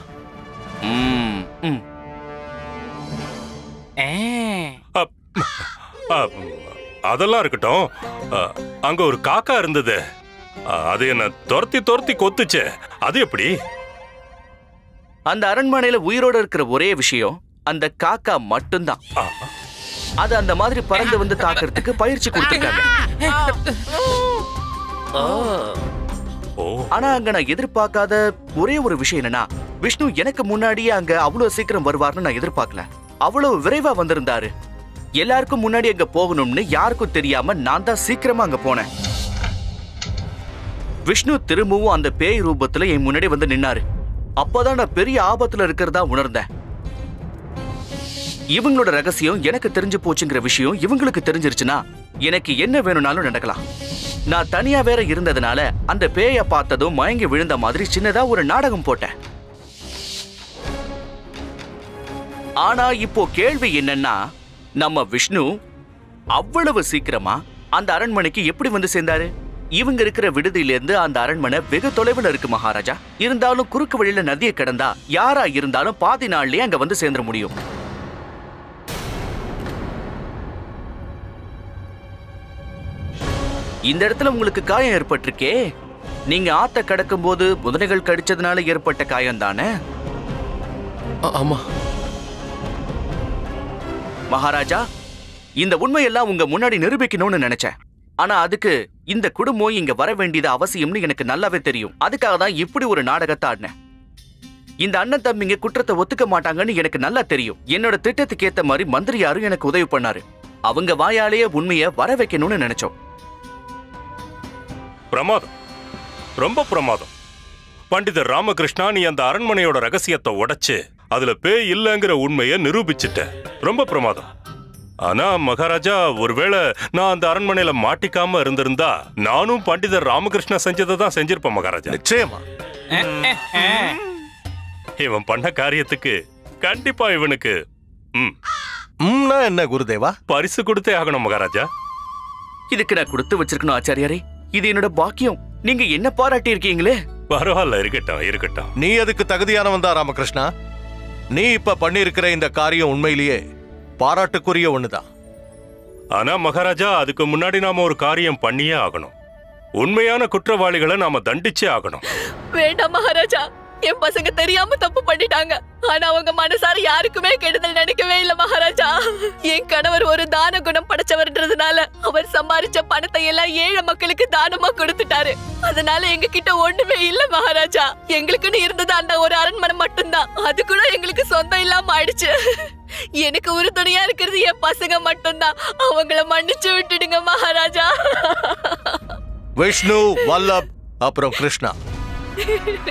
அதெல்லாம் இருக்கட்டும். அங்க ஒரு காக்கா இருந்தது. அது என்ன துரத்தி துரத்தி கொத்துச்சு. அது எப்படி? அந்த அரண்மனையில உயிரோட இருக்கிற ஒரே விஷயம் அந்த காக்கா மட்டும்தான். அது அந்த மாதிரி பறந்து வந்து தாக்குறதுக்கு பயிற்சி கொடுத்திருக்காங்க. ஆனா அங்க நான் எதிர்பார்க்காத ஒரே ஒரு விஷயம் என்னன்னா, விஷ்ணு எனக்கு முன்னாடியே அங்க அவ்வளவு சீக்கிரம் வருவார்னு நான் எதிர்பார்க்கல. அவ்வளவு விரைவா வந்திருந்தாரு. எல்லாருக்கும் முன்னாடி அங்க போகணும்னு யாருக்கும் தெரியாம நான் தான் சீக்கிரமா அங்க போனேன். விஷ்ணு திரும்பவும் அந்த பேய் ரூபத்துல என் முன்னாடி வந்து நின்னாரு. அப்பதான் நான் பெரிய ஆபத்துல இருக்கிறதா உணர்ந்தேன். இவங்களோட ரகசியம் எனக்கு தெரிஞ்சு போச்சுங்கிற விஷயம் இவங்களுக்கு தெரிஞ்சிருச்சுன்னா எனக்கு என்ன வேணும்னாலும் நடக்கலாம். நான் தனியா வேற இருந்ததுனால அந்த பேய பார்த்ததும் மயங்கி விழுந்த மாதிரி சின்னதா ஒரு நாடகம் போட்டேன். ஆனா இப்போ கேள்வி என்னன்னா, நம்ம விஷ்ணு அவ்வளவு சீக்கிரமா அந்த அரண்மனைக்கு எப்படி வந்து சேர்ந்தாரு? இவங்க இருக்கிற விடுதியிலிருந்து அந்த அரண்மனை வெகு தொலைவில் இருக்கு மகாராஜா. இருந்தாலும் குறுக்கு வழியில நதியை கடந்தா யாரா இருந்தாலும் பாதி நாள்லயே அங்க வந்து சேர்ந்துட முடியும். இந்த இடத்துல உங்களுக்கு காயம் ஏற்பட்டிருக்கே, நீங்க ஆத்த கடக்கும் போது முதலைகள் கடிச்சதுனால ஏற்பட்ட காயம் தானே? ஆமா மகாராஜா, இந்த உண்மையெல்லாம் உங்க முன்னாடி நிரூபிக்கணும்னு நினைச்சேன். ஆனா அதுக்கு இந்த குடும்பம் இங்க வர வேண்டியது அவசியம்னு எனக்கு நல்லாவே தெரியும். அதுக்காக தான் இப்படி ஒரு நாடகத்தை ஆடினேன். இந்த அண்ணன் தம்பிங்க குற்றத்தை ஒத்துக்க மாட்டாங்கன்னு எனக்கு நல்லா தெரியும். என்னோட திட்டத்துக்கு ஏத்த மாதிரி மந்திரி யாரும் எனக்கு உதவி பண்ணாரு. அவங்க வாயாலேயே உண்மையை வர வைக்கணும்னு நினைச்சோம். பிரமாதம், ரொம்ப பிரமாதம். பண்டிதர் ராமகிருஷ்ணா, நீ அந்த அரண்மனையோட ரகசியத்தை உடைச்சு அதுல பேய் இல்லைங்கிற உண்மையை நிரூபிச்சுட்ட. ரொம்ப பிரமாதம். ஆனா மகாராஜா, ஒருவேளை நான் அந்த அரண்மனையில மாட்டிக்காம இருந்திருந்தா நானும் பண்டிதர் ராமகிருஷ்ணா செஞ்சதை தான் செஞ்சிருப்பேன் மகாராஜா. நிச்சயமா. இவன் பண்ண காரியத்துக்கு கண்டிப்பா இவனுக்கு என்ன குருதேவா? பரிசு கொடுத்தே ஆகணும் மகாராஜா. இதுக்கு நான் கொடுத்து வச்சிருக்கணும் ஆச்சாரியாரே. இது என்னோட பாக்கியம். நீங்க என்ன பாராட்டி இருக்கீங்களே. பரவாயில்ல, இருக்கட்டும் இருக்கட்டும். நீ அதுக்கு தகுதியானவன் தான் ராமகிருஷ்ணா. நீ இப்ப பண்ணிருக்கிற இந்த காரியம் உண்மையிலேயே பாராட்டுக்குரிய ஒண்ணுதான். ஆனா மகாராஜா, அதுக்கு முன்னாடி நாம ஒரு காரியம் பண்ணியே ஆகணும். உண்மையான குற்றவாளிகளை நாம தண்டிச்சே ஆகணும். வேண்டாம் மகாராஜா, என் பசங்க தெரியாம தப்பு பண்ணிட்டாங்க. ஆனா அவங்க மனசார யாருக்குமே கெடுதல் நினைக்கவே இல்ல மகாராஜா. என் கணவர் ஒரு தான குணம் படைச்சவர்ன்றதுனால அவர் சம்பாதிச்ச பணத்தை எல்லாம் ஏழை மக்களுக்கு தானமா கொடுத்துட்டாரு. அதனால எங்க கிட்ட ஒண்ணுமே இல்ல மகாராஜா. எங்களுக்குன்னு இருந்தது அந்த ஒரு அரண்மனை மட்டும்தான். அது கூட எங்களுக்கு சொந்தம் இல்லாம ஆயிடுச்சு. எனக்கு உறுதுணையா இருக்கிறது என் பசங்க மட்டும்தான். அவங்கள மன்னிச்சு விட்டுடுங்க மகாராஜா. விஷ்ணு, வல்லப், அப்புறம் கிருஷ்ணா,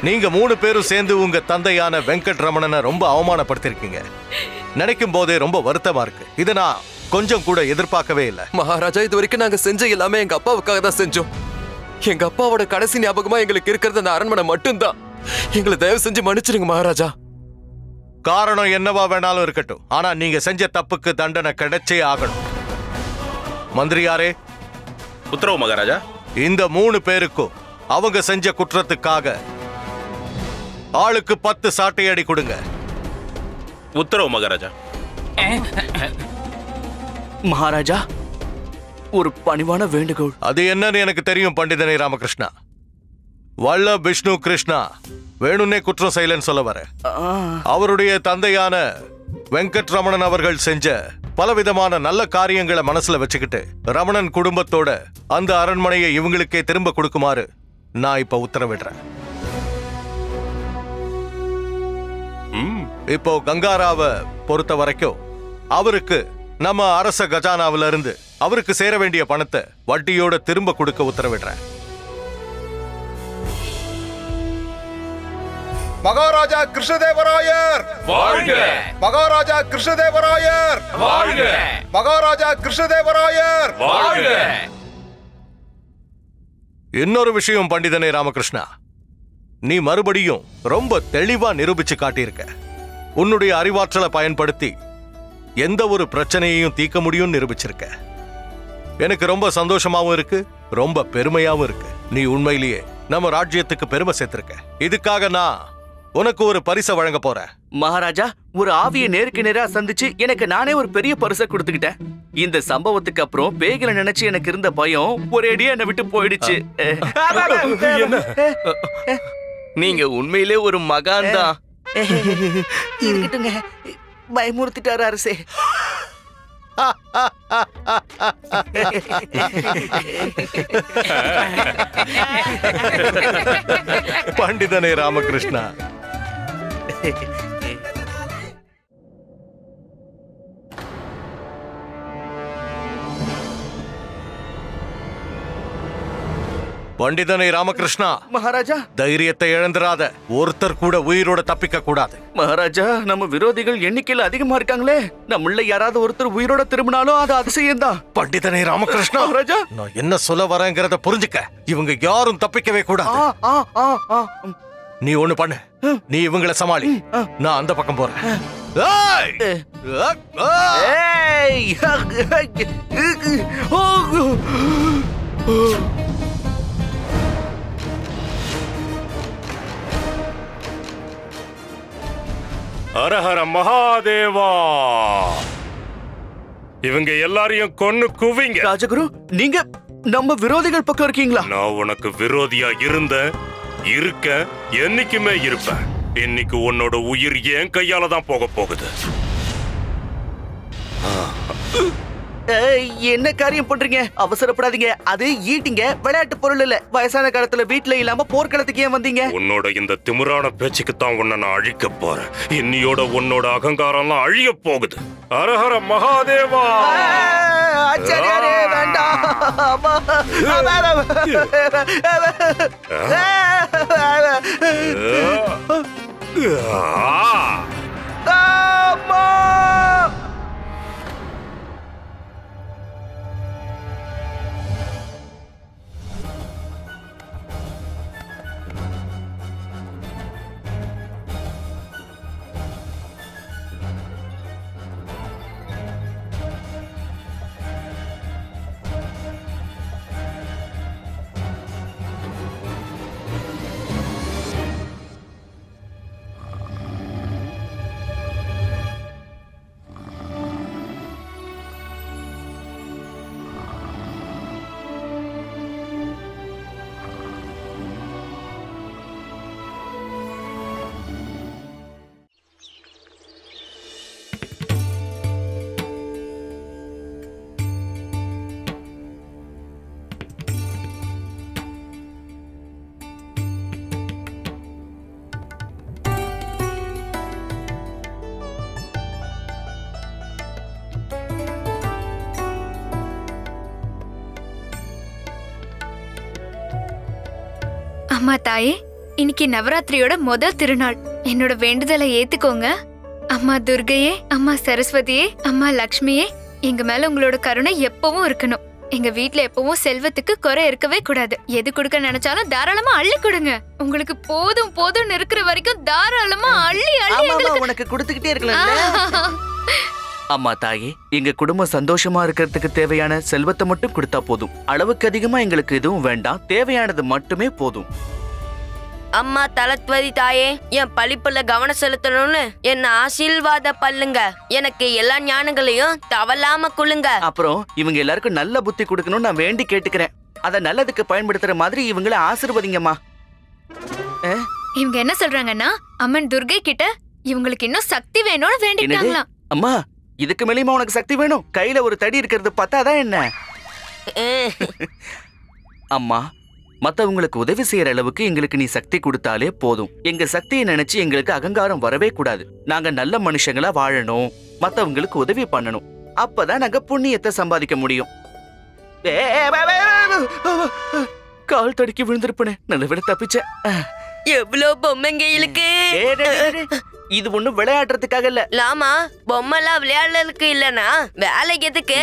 நீங்க 3 பேரும் சேர்ந்து உங்க தந்தையான வெங்கட் ரமணனை ரொம்ப அவமானப்படுத்திருக்கீங்க. நினைக்கும் போதே ரொம்ப வருத்தமா இருக்கு. இதை நான் கொஞ்சம் கூட எதிர்பார்க்கவே இல்லை. மகாராஜா, இது வரைக்கும் நாங்க செஞ்ச எல்லாமே எங்க அப்பாவுக்காக தான் செஞ்சோம். எங்க அப்பாவோட கடைசி ஞாபகமா எங்களுக்கு இருக்கிறது அந்த அரண்மனை மட்டும்தான். எங்களை தயவு செஞ்சு மன்னிச்சிருங்க மகாராஜா. காரணம் என்னவா வேணாலும் இருக்கட்டும், ஆனா நீங்க செஞ்ச தப்புக்கு தண்டனை கிடைச்சே ஆகணும். மந்திரியாரே, உத்தரவு மகாராஜா. இந்த 3 பேருக்கும் அவங்க செஞ்ச குற்றத்துக்காக ஆளுக்கு 10 சாட்டையடி கொடுங்க. உத்தரவு மகாராஜா. மகாராஜா, ஒரு பணிவான வேண்டுகோள். அது என்னன்னு எனக்கு தெரியும் பண்டிதனை ராமகிருஷ்ணா. வல்லப், விஷ்ணு, கிருஷ்ணா வேணும்னே குற்றம் செய்யலன்னு சொல்ல வர. அவருடைய தந்தையான வெங்கட் ரமணன் அவர்கள் செஞ்ச பலவிதமான நல்ல காரியங்களை மனசுல வச்சுக்கிட்டு ரமணன் குடும்பத்தோட அந்த அரண்மனையை இவங்களுக்கே திரும்ப கொடுக்குமாறு நான் இப்ப உத்தரவிடுறேன். இப்போ கங்காராவை பொறுத்த வரைக்கும் அவருக்கு நம்ம அரச கஜானாவில இருந்து அவருக்கு சேர வேண்டிய பணத்தை வட்டியோட திரும்ப கொடுக்க உத்தரவிடுறேன். மகாராஜா கிருஷ்ணதேவராயர் வாழ்க! மகாராஜா கிருஷ்ணதேவராயர் வாழ்க! மகாராஜா கிருஷ்ணதேவராயர் வாழ்க! இன்னொரு விஷயம் பண்டிதனே ராமகிருஷ்ணா, நீ மறுபடியும் ரொம்ப தெளிவா நிரூபிச்சு காட்டியிருக்க. உன்னுடைய அறிவாற்றலை பயன்படுத்தி எந்த ஒரு பிரச்சனையையும் தீர்க்க முடியும் நிரூபிச்சிருக்க. எனக்கு ரொம்ப சந்தோஷமாவும் இருக்கு, ரொம்ப பெருமையாவும் இருக்கு. நீ உண்மையிலேயே நம்ம ராஜ்யத்துக்கு பெருமை சேர்த்திருக்க. இதுக்காக நான் உனக்கு ஒரு பரிசை வழங்க போறேன். மகாராஜா, ஒரு ஆவியை நேருக்கு நேரா சந்திச்சு எனக்கு நானே ஒரு பெரிய பரிசை கொடுத்துக்கிட்டேன். இந்த சம்பவத்துக்கு அப்புறம் பேய்களை நினைச்சு எனக்கு இருந்த பயம் ஒரேடியா என்னை விட்டு போயிடுச்சு. நீங்க உண்மையிலே ஒரு மகான் தான். இருக்கட்டுங்க, பயமுறுத்திட்டாரு அரசே. பண்டிதனே ராமகிருஷ்ணா, பண்டிதனை ராமகிருஷ்ணா, மகாராஜா, தைரியத்தை இழந்துராத. ஒருத்தர் கூட உயிரோட தப்பிக்க கூடாது. மகாராஜா, நம்ம விரோதிகள் எண்ணிக்கையில் அதிகமா இருக்காங்களே. நம்மள யாராவது ஒருத்தர் உயிரோட திரும்பினாலும் அது அதிசயம் தான். பண்டிதனை ராமகிருஷ்ணா, மகாராஜா, நான் என்ன சொல்ல வரேங்கிறத புரிஞ்சுக்க. இவங்க யாரும் தப்பிக்கவே கூடாது. நீ ஒண்ணு பண்ணு, நீ இவங்களை சமாளி, நான் அந்த பக்கம் போறேன். ஹரஹர மகாதேவா! இவங்க எல்லாரையும் கொன்னு குவிங்க. ராஜகுரு, நீங்க நம்ம விரோதிகள் பக்கம் இருக்கீங்களா? நான் உனக்கு விரோதியா இருக்க என்னைக்குமே இருப்பேன். இன்னைக்கு உன்னோட உயிர் என் கையால தான் போக போகுது. என்ன காரியம் பண்றீங்க? அவசரப்படாதீங்க. அது ஈட்டிங்க, விளையாட்டு பொருள் இல்ல. வயசான காலத்துல வீட்டுல இல்லாம போர்க்களத்துக்கு ஏன் வந்தீங்க? உன்னோட இந்த திமிரான பேச்சுக்கு தான் உன்னை நான் அழிக்க போறேன். இன்னியோட உன்னோட அகங்காரம் எல்லாம் அழிய போகுது. ஹரஹர மகாதேவா. ஆச்சாரியாரே வேண்டாம். அம்மா. அம்மா தாயே, இன்னைக்கு நவராத்திரியோட முதல் திருநாள். என்னோட வேண்டுதலை ஏத்துக்கோங்க. அம்மா துர்கையே, அம்மா சரஸ்வதியே, அம்மா லக்ஷ்மியே, எங்க மேல உங்களோட கருணை எப்பவும் இருக்கணும். எங்க வீட்ல எப்பவும் செல்வத்துக்கு குறை இருக்கவே கூடாது. எது கொடுக்க நினைச்சாலும் தாராளமா அள்ளி கொடுங்க. உங்களுக்கு போதும் போதும் இருக்கிற வரைக்கும் தாராளமா அள்ளி அள்ளி உனக்கு கொடுத்துக்கிட்டே இருக்கலாம். அம்மா தாயே, எங்க குடும்பம் சந்தோஷமா இருக்கிறதுக்கு தேவையான செல்வத்தை மட்டும் கொடுத்தா போதும். அளவுக்கு அதிகமா எங்களுக்கு எதுவும் வேண்டாம், தேவையானது மட்டுமே போதும். அம்மா தலத்வதி தாயே, என் படிப்புல கவனம் செலுத்தணும்னு என்ன ஆசீர்வாத பல்லுங்க. எனக்கு எல்லா ஞானங்களையும் தவறாம குளுங்க. அப்புறம் இவங்க எல்லாருக்கும் நல்ல புத்தி கொடுக்கணும்னு நான் வேண்டி கேட்டுக்கிறேன். அத நல்லதுக்கு பயன்படுத்துற மாதிரி இவங்கள ஆசீர்வதிங்கம்மா. இவங்க என்ன சொல்றாங்கன்னா, அம்மன் துர்கை கிட்ட இவங்களுக்கு இன்னும் சக்தி வேணும்னு வேண்டிட்டாங்களாம். அம்மா, இதுக்கு மேலயுமா உனக்கு சக்தி வேணும்? கையில ஒரு தடி இருக்கிறது பார்த்தாதான் என்ன? அம்மா, மத்தவங்களுக்கு உதவி செய்யற அளவுக்கு எங்களுக்கு நீ சக்தி கொடுத்தாலே போதும். எங்க சக்தியை நினைச்சு எங்களுக்கு அகங்காரம் வரவே கூடாது. நாங்க நல்ல மனுஷங்களா வாழணும், மத்தவங்களுக்கு உதவி பண்ணணும். அப்பதான் நாங்க புண்ணியத்தை சம்பாதிக்க முடியும். கால் தடுக்கி விழுந்திருப்பேன், நல்ல விட தப்பிச்சேன். எவ்வளவு பொம்மைங்க இருக்கு. இது ஒண்ணும் விளையாடுறதுக்காக இல்ல. லாமா, பொம்மைலாம் விளையாடுறதுக்கு இல்லனா வேலைக்கு எதுக்கு?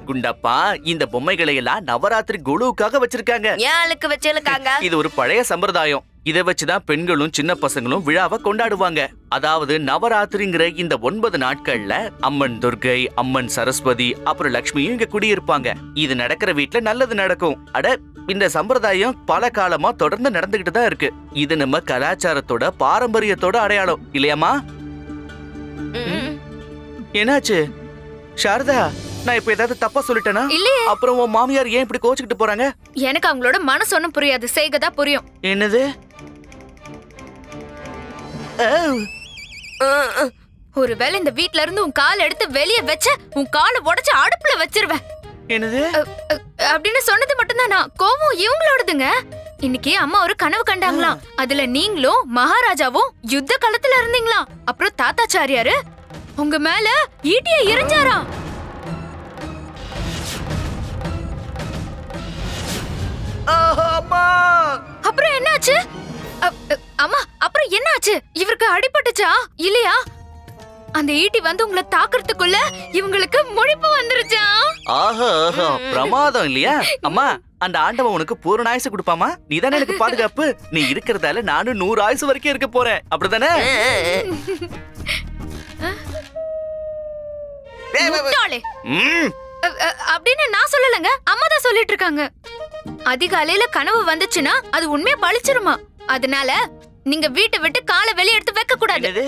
குண்டப்பா, இந்த பொம்மைகளை எல்லாம் நவராத்திரி குழுவுக்காக வச்சிருக்காங்க. ஏன் ஆளுக்கு வச்சிருக்காங்க? இது ஒரு பழைய சம்பிரதாயம். இதை வச்சுதான் பெண்களும் சின்ன பசங்களும் விழாவை கொண்டாடுவாங்க. அதாவது நவராத்திரிங்கிற இந்த 9 நாட்கள்ல அம்மன் துர்கை, அம்மன் சரஸ்வதி, அப்புறம் லக்ஷ்மியும் இங்க குடியிருப்பாங்க. இது நடக்கிற வீட்டுல நல்லது நடக்கும். அட, இந்த சம்பிரதாயம் பல காலமா தொடர்ந்து நடந்துகிட்டு தான் இருக்கு. இது நம்ம கலாச்சாரத்தோட பாரம்பரியத்தோட அடையாளம் இல்லையாமா? என்னாச்சு சாரதா? நான் இப்ப ஏதாவது தப்பா சொல்லிட்டேனா? இல்லையே. அப்புறம் உன் மாமியார் ஏன் இப்படி கோச்சுக்கிட்டு போறாங்க? எனக்கு அவங்களோட மனசு ஒண்ணும் புரியாது, செய்கதா புரியும். என்னது? ஒருவேளை இந்த வீட்ல இருந்து உன் கால் எடுத்து வெளியே வச்ச உன் காலை உடைச்சு அடுப்புல வச்சிருவேன். என்னது? அப்படின்னு சொன்னது மட்டும்தான். நான் கோவம் இவங்களோடதுங்க. இன்னைக்கு அம்மா ஒரு கனவு கண்டாங்களாம். அதுல நீங்களும் மகாராஜாவும் யுத்த காலத்துல இருந்தீங்களாம். அப்புறம் தாத்தாச்சாரியாரு உங்க மேல ஈட்டிய எறிஞ்சாராம். அப்புறம் என்னாச்சு? அம்மா, அப்புறம் என்னாச்சு? இவருக்கு அடிபட்டுச்சா இல்லையா? அந்த ஈட்டி வந்து உங்களை தாக்குறதுக்குள்ள இவங்களுக்கு முழிப்பு வந்துருச்சா? ஆஹா, பிரமாதம் இல்லையா? அம்மா, அந்த ஆண்டவன் உனக்கு பூரண ஆயுசு கொடுப்பாமா? நீதானே எனக்கு பாதுகாப்பு. நீ இருக்கிறதால நானும் 100 ஆயுசு வரைக்கும் இருக்க போறேன். அப்படிதானே? அப்படின்னு நான் சொல்லலங்க, அம்மா தான் சொல்லிட்டு இருக்காங்க. அதிகாலையில கனவு வந்துச்சுன்னா அது உண்மையா பழிச்சிருமா. அதனால நீங்க வீட்டை விட்டு காலை வெளியே எடுத்து வைக்க கூடாது.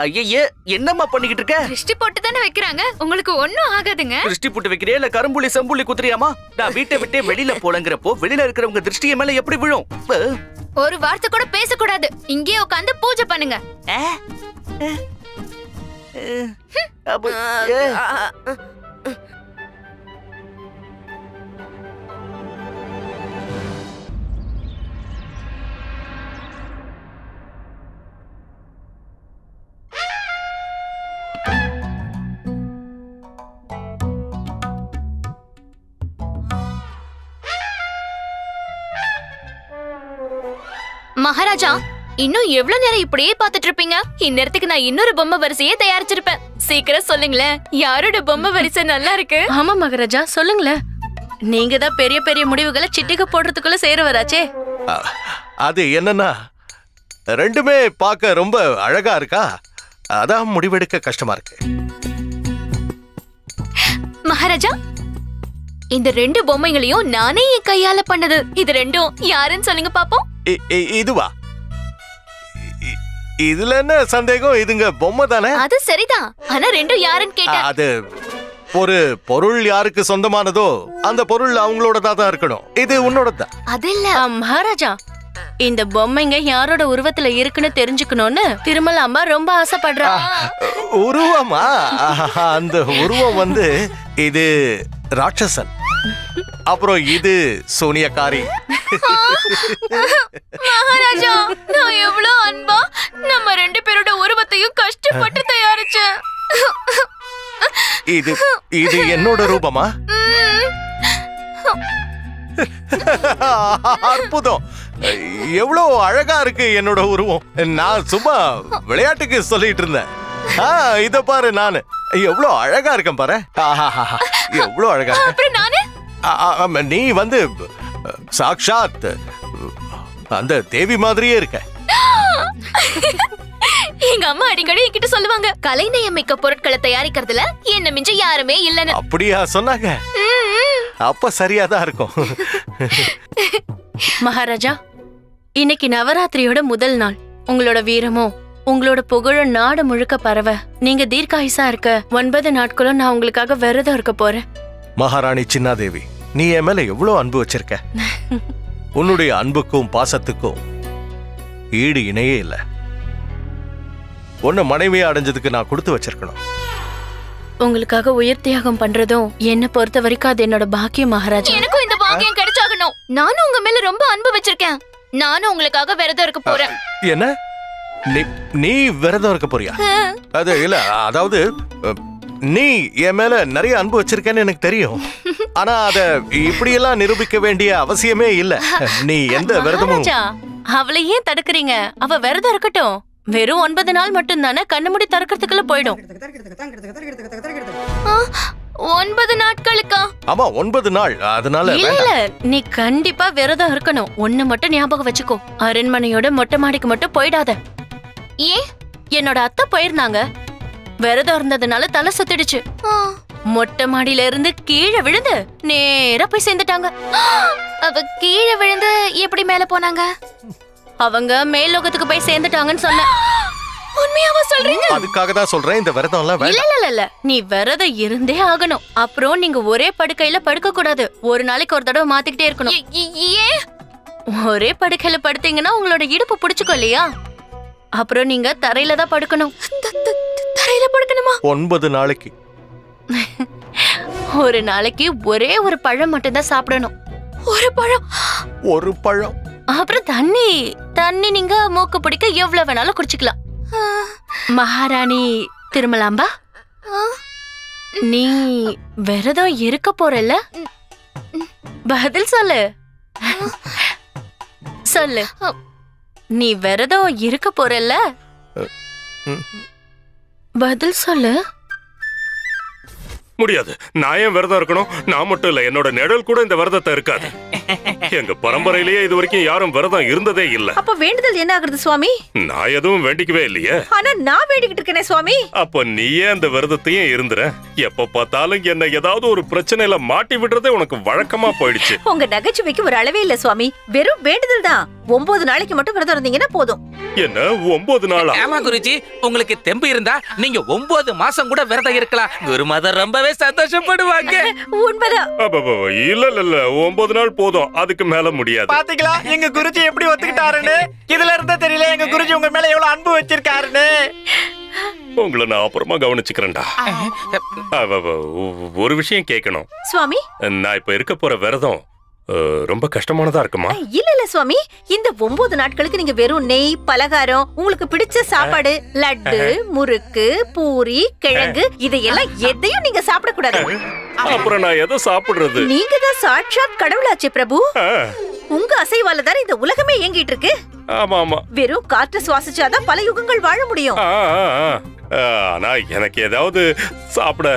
ஐயே, என்னம்மா பண்ணிக்கிட்டு இருக்க? திருஷ்டி போட்டு தானே வைக்கிறாங்க, உங்களுக்கு ஒண்ணும் ஆகாதுங்க. திருஷ்டி போட்டு வைக்கிறியா இல்ல கரும்புள்ளி செம்புள்ளி குத்துறியாமா? நான் வீட்டை விட்டே வெளியில போலங்கிறப்போ வெளியில இருக்கிறவங்க திருஷ்டிய மேல எப்படி விழும்? ஒரு வார்த்தை கூட பேசக்கூடாது. இங்கே உட்காந்து பூஜை பண்ணுங்க. மகாராஜா, இன்னும் எவ்வளவு நேரம் இப்படியே பாத்துட்டு இருப்பீங்க? இந்நேரத்துக்கு நான் இன்னொரு பொம்மை வரிசையே தயாரிச்சிருப்பேன். சீக்கிரம் சொல்லுங்களேன், யாரோட பொம்மை வரிசை நல்லா இருக்கு? ஆமா மகாராஜா, சொல்லுங்களேன். நீங்க தான் பெரிய பெரிய முடிவுகளை சிட்டிக்கு போடுறதுக்குள்ள சேருவராச்சே. அது என்னன்னா, ரெண்டுமே பார்க்க ரொம்ப அழகா இருக்கா, அதான் முடிவெடுக்க கஷ்டமா இருக்கு. மகாராஜா, இந்த 2 பொம்மைகளையும் நானே என் கையால பண்ணது. இது ரெண்டும் யாருன்னு சொல்லுங்க பாப்போம். இதுவா? இதுல என்ன சந்தேகம்? இதுங்க பொம்மை தானே? அது சரிதான், ஆனா ரெண்டும் யாருன்னு கேட்டேன். அது ஒரு பொருள் யாருக்கு சொந்தமானதோ அந்த பொருள் அவங்களோட தான் இருக்கணும். இது உன்னோட தான். அது இல்ல மகாராஜா, இந்த பொம்மைங்க யாரோட உருவத்துல இருக்குன்னு தெரிஞ்சுக்கணும்னு திருமலா அம்மா ரொம்ப ஆசைப்படுறா. உருவமா? அந்த உருவம் வந்து இது ராட்சசன், அப்புறம் இது சோனியக்காரி. மகாராஜா, நான் எவ்வளவு அன்பா நம்ம 2 பேரோட உருவத்தையும் கஷ்டப்பட்டு தயாரிச்சேன். இது இது என்னோட ரூபமா? அற்புதம், எவ்வளவு அழகா இருக்கு என்னோட உருவம். நான் சும்மா விளையாட்டுக்கு சொல்லிட்டு இருந்தேன். இத பாரு, நானு எவ்வளவு அழகா இருக்கேன் பாரு. எவ்வளவு அழகா இருக்க. நீ வந்து சாக்ஷாத் அந்த தேவி மாதிரியே இருக்க. எங்க அம்மா அடிக்கடி என்கிட்ட சொல்லுவாங்க, கலைநயமிக்க பொருட்களை தயாரிக்கிறதுல என்ன மிஞ்ச யாருமே இல்லன்னு. அப்படியா சொன்னாங்க? அப்ப சரியாதான் இருக்கும். மகாராஜா, இன்னைக்கு நவராத்திரியோட முதல் நாள். உங்களோட வீரமும் உங்களோட புகழும் நாடு முழுக்க பரவ நீங்க தீர்க்காயுசா இருக்க 9 நாட்களும் நான் உங்களுக்காக விரதம் இருக்க போறேன். மகாராணி சின்னாதேவி, நீ என் மேல எவ்வளவு அன்பு வச்சிருக்க. உன்னுடைய அன்புக்கும் பாசத்துக்கும் ஈடு இணையே இல்ல. உன்னை மனைவியா அடைஞ்சதுக்கு நான் கொடுத்து வச்சிருக்கணும். உங்களுக்காக உயிர் தியாகம் பண்றதும் என்ன பொறுத்த வரைக்கும் அது என்னோட பாக்கியம் மகாராஜா. எனக்கும் இந்த பாக்கியம் கிடைச்சாகணும். நானும் உங்க மேல ரொம்ப அன்பு வச்சிருக்கேன். நானும் உங்களுக்காக விரதம் இருக்க போறேன். என்ன? நீ விரதம் இருக்க போறியா? அது இல்ல, அதாவது நீ என் மேல நிறைய அன்பு வச்சிருக்கேன்னு எனக்கு தெரியும். ஆனா அத இப்படியெல்லாம் நிரூபிக்க வேண்டிய அவசியமே இல்ல. நீ எந்த விரதமும். அவளை ஏன் தடுக்கிறீங்க? அவ விரதம் இருக்கட்டும். வெறும் 9 நாள் மட்டும் தானே, கண்ணு மூடி திறக்கிறதுக்குள்ள போயிடும். 9 நாட்களுக்கா? ஆமா, 9 நாள். அதனால இல்ல, நீ கண்டிப்பா விரதம் இருக்கணும். ஒண்ணு மட்டும் ஞாபகம் வச்சுக்கோ, அரண்மனையோட மொட்டை மாடிக்கு மட்டும் போயிடாத. ஏன்? என்னோட அத்தை போயிருந்தாங்க. விரதம் இருந்ததுனால தலை சுத்திடுச்சு. மொட்டை மாடியில இருந்து கீழே விழுந்து நேரா போய் சேர்ந்துட்டாங்க. அவ கீழே விழுந்து எப்படி மேல போனாங்க? அவங்க மேல்லோகத்துக்கு போய் சேர்ந்துட்டாங்கன்னு சொன்ன. உண்மையாவா சொல்றீங்க? அதுக்காக தான் சொல்றேன், இந்த விரதம் எல்லாம் வேண்டாம். இல்ல, நீ விரதம் இருந்தே ஆகணும். அப்புறம் நீங்க ஒரே படுக்கையில படுக்க கூடாது. ஒரு நாளைக்கு ஒரு தடவை மாத்திக்கிட்டே இருக்கணும். ஏன்? ஒரே படுக்கையில படுத்தீங்கன்னா உங்களோட இடுப்பு பிடிச்சுக்கோ இல்லையா? அப்புறம் நீங்க தரையில தான் படுக்கணும். தரையில படுக்கணுமா? 9 நாளைக்கு. ஒரு நாளைக்கு ஒரே ஒரு பழம் மட்டும் தான் சாப்பிடணும். ஒரு பழம். அப்புறம் தண்ணி நீங்க மூக்கு பிடிக்க எவ்வளவு வேணாலும் குடிச்சுக்கலாம். மகாராணி திருமலாம்பா, நீ விரதம் இருக்க போறல்ல? பதில் சொல்லு. சொல்லு, நீ விரதம் இருக்க போறல்ல? பதில் சொல்லு. முடியாது. நான் ஏன் விரதம் இருக்கணும்? நான் மட்டும் இல்ல, என்னோட நிழல் கூட இந்த விரதத்தை இருக்காது. எங்க பரம்பரையிலேயே இது வரைக்கும் யாரும் விரதம் இருந்ததே இல்ல. அப்ப வேண்டுதல் என்ன ஆகுறது சுவாமி? நான் எதுவும் வேண்டிக்கவே இல்லையே. ஆனா நான் வேண்டிக்கிட்டு இருக்கேனே சுவாமி. அப்ப நீயே அந்த விரதத்தையும் இருந்துற. எப்ப பார்த்தாலும் என்ன ஏதாவது ஒரு பிரச்சனையில மாட்டி விடுறதே உனக்கு வழக்கமா போயிடுச்சு. உங்க நகைச்சுவைக்கு ஒரு அளவே இல்ல சுவாமி. வெறும் வேண்டுதல் தான். 9 நாளைக்கு மட்டும் விரதம் இருந்தீங்கன்னா போதும். என்ன 9 நாளா? ஆமா குருஜி, உங்களுக்கு தெம்பு இருந்தா நீங்க 9 மாசம் கூட விரதம் இருக்கலாம். குருமாதர் ரொம்பவே சந்தோஷப்படுவாங்க. உண்மைதான். இல்ல 9 நாள் போதும், அதுக்கு மேல முடியாது. பாத்தீங்களா எங்க குருஜி எப்படி ஒத்துக்கிட்டாருன்னு? இதுல இருந்தா தெரியல எங்க குருஜி உங்க மேல எவ்வளவு அன்பு வச்சிருக்காருன்னு. உங்களை நான் அப்புறமா கவனிச்சுக்கிறேன்டா. ஒரு விஷயம் கேட்கணும் சுவாமி. நான் இப்ப இருக்க போற விரதம் ரொம்ப கஷ்டமானதா இருக்குமா? இல்ல சுவாமி, இந்த 9 நாட்களுக்கு நீங்க வெறும் நெய், பலகாரம், உங்களுக்கு பிடிச்ச சாப்பாடு, லட்டு, முறுக்கு, பூரி, கிழங்கு, இதையெல்லாம் எதையும் நீங்க சாப்பிடக்கூடாது. அப்புறம் நான் எதை சாப்பிடுறது? நீங்க தான் சாட்சாத் கடவுளாச்சே பிரபு. உங்க அசைவால தான் இந்த உலகமே இயங்கிட்டு இருக்கு. ஆமா ஆமா. வெறும் காற்று சுவாசிச்சாதான் பல யுகங்கள் வாழ முடியும். ஆனா எனக்கு ஏதாவது சாப்பிட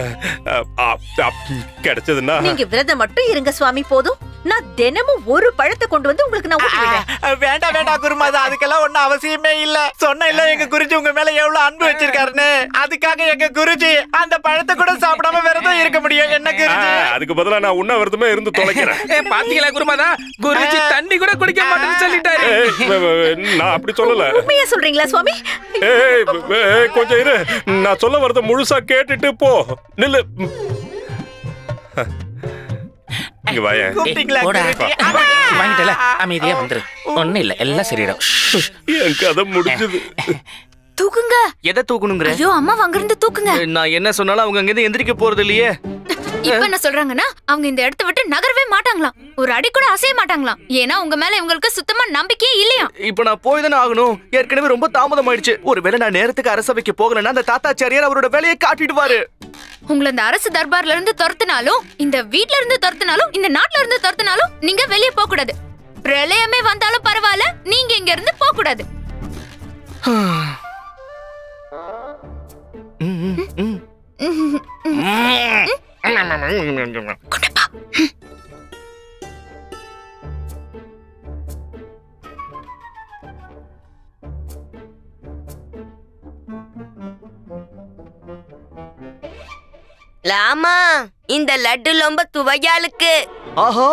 கிடைச்சதுன்னா. நீங்க விரதம் மட்டும் இருங்க சுவாமி, போதும். நான் தினமும் ஒரு பழத்தை கொண்டு வந்து உங்களுக்கு நான் ஊட்டி விடுறேன். வேண்டாம் வேண்டாம் குருமாதா, அதுக்கெல்லாம் ஒண்ணும் அவசியமே இல்ல. சொன்ன இல்ல எங்க குருஜி உங்க மேல எவ்வளவு அன்பு வச்சிருக்காருன்னு. அதுக்காக எங்க குருஜி அந்த பழத்தை கூட சாப்பிடாம விரதம் இருக்க முடியும். என்ன குருஜி? அதுக்கு பதிலா நான் உண்ண விரதமே இருந்து தொலைக்கிறேன். பாத்தீங்களா குருமாதா, குருஜி தண்ணி கூட குடிக்க மாட்டேன்னு சொல்லிட்டாரு. நான் அப்படி சொல்லல. உண்மையா சொல்றீங்களா சுவாமி? கொஞ்சம் இரு, நான் சொல்ல வரத முழுசா கேட்டுட்டு போ. நில்லு. இங்க வாயே. வாங்கிட்டல, அமைதியா வந்துரு. ஒண்ணு இல்ல, எல்லாம் சரியிடும். என் கதை முடிஞ்சது. தூக்குங்க. எதை தூக்கணுங்கிற? ஐயோ அம்மா அங்கிருந்து தூக்குங்க. நான் என்ன சொன்னாலும் அவங்க அங்க இருந்து எந்திரிக்க போறது இல்லையே. இப்ப என்ன சொல்றாங்கன்னா அவங்க இந்த இடத்தை விட்டு நகரவே மாட்டாங்களாம், ஒரு அடி கூட அசைய மாட்டாங்களாம். ஏன்னா உங்க மேல இவங்களுக்கு சுத்தமா நம்பிக்கையே இல்லையா. இப்ப நான் போய் தானே ஆகணும். ஏற்கனவே ரொம்ப தாமதம் ஆயிடுச்சு. ஒருவேளை நான் நேரத்துக்கு அரசவைக்கு போகலன்னா அந்த தாத்தாச்சாரியார் அவரோட வேலையை காட்டிடுவாரு. உங்களை இந்த அரசு தர்பார்ல இருந்து துரத்தினாலும், இந்த வீட்ல இருந்து துரத்தினாலும், இந்த நாட்டுல இருந்து துரத்தினாலும் நீங்க வெளியே போக கூடாது. பிரளயமே வந்தாலும் பரவாயில்ல, நீங்க இங்க இருந்து போக கூடாது. லாமா, இந்த லட்டு ரொம்ப துவையாளுக்கு. ஆஹா,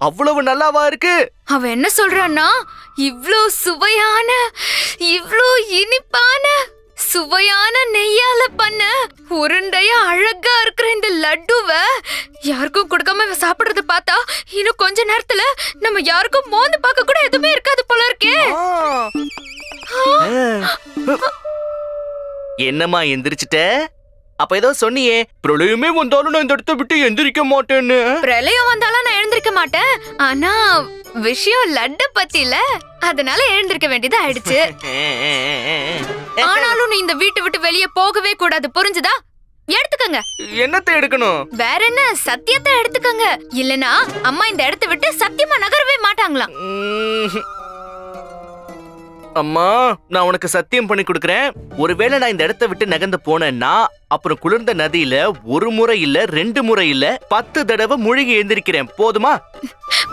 அவ்வளவு நல்லாவா இருக்கு? அவன் என்ன சொல்றான்னா, இவ்ளோ சுவையான, இவ்ளோ இனிப்பான, சுவையான நெய்யால பண்ண உருண்டையா அழகா இருக்கிற இந்த லட்டுவ யாருக்கும் கொடுக்காம சாப்பிடுறத பார்த்தா இன்னும் கொஞ்ச நேரத்துல நம்ம யாருக்கும் மோந்து பார்க்க கூட எதுவுமே இருக்காது போல இருக்கே. என்னம்மா எந்திரிச்சிட்ட? அப்ப ஏதோ சொன்னியே, பிரளயமே வந்தாலும் நான் இந்த இடத்தை விட்டு எந்திரிக்க மாட்டேன்னு. பிரளயம் வந்தாலும் நான் எழுந்திருக்க மாட்டேன். ஆனா விஷயம் லட்டு பத்தில, அதனால எழுந்திருக்க வேண்டியது ஆயிடுச்சு. ஆனாலும் நீ இந்த வீட்டை விட்டு வெளியே போகவே கூடாது, புரிஞ்சுதா? எடுத்துக்கங்க. என்னத்தை எடுக்கணும்? வேற என்ன, சத்தியத்தை எடுத்துக்கங்க. இல்லனா அம்மா இந்த இடத்தை விட்டு சத்தியமா நகரவே மாட்டாங்களாம். அம்மா, நான் உனக்கு சத்தியம் பண்ணி கொடுக்கறேன். ஒருவேளை நான் இந்த இடத்தை விட்டு நகர்ந்து போனேன்னா அப்புறம் குளிர்ந்த நதியில ஒரு முறை இல்ல 2 முறை இல்ல 10 தடவை முழுகி எழுந்திருக்கிறேன். போதுமா?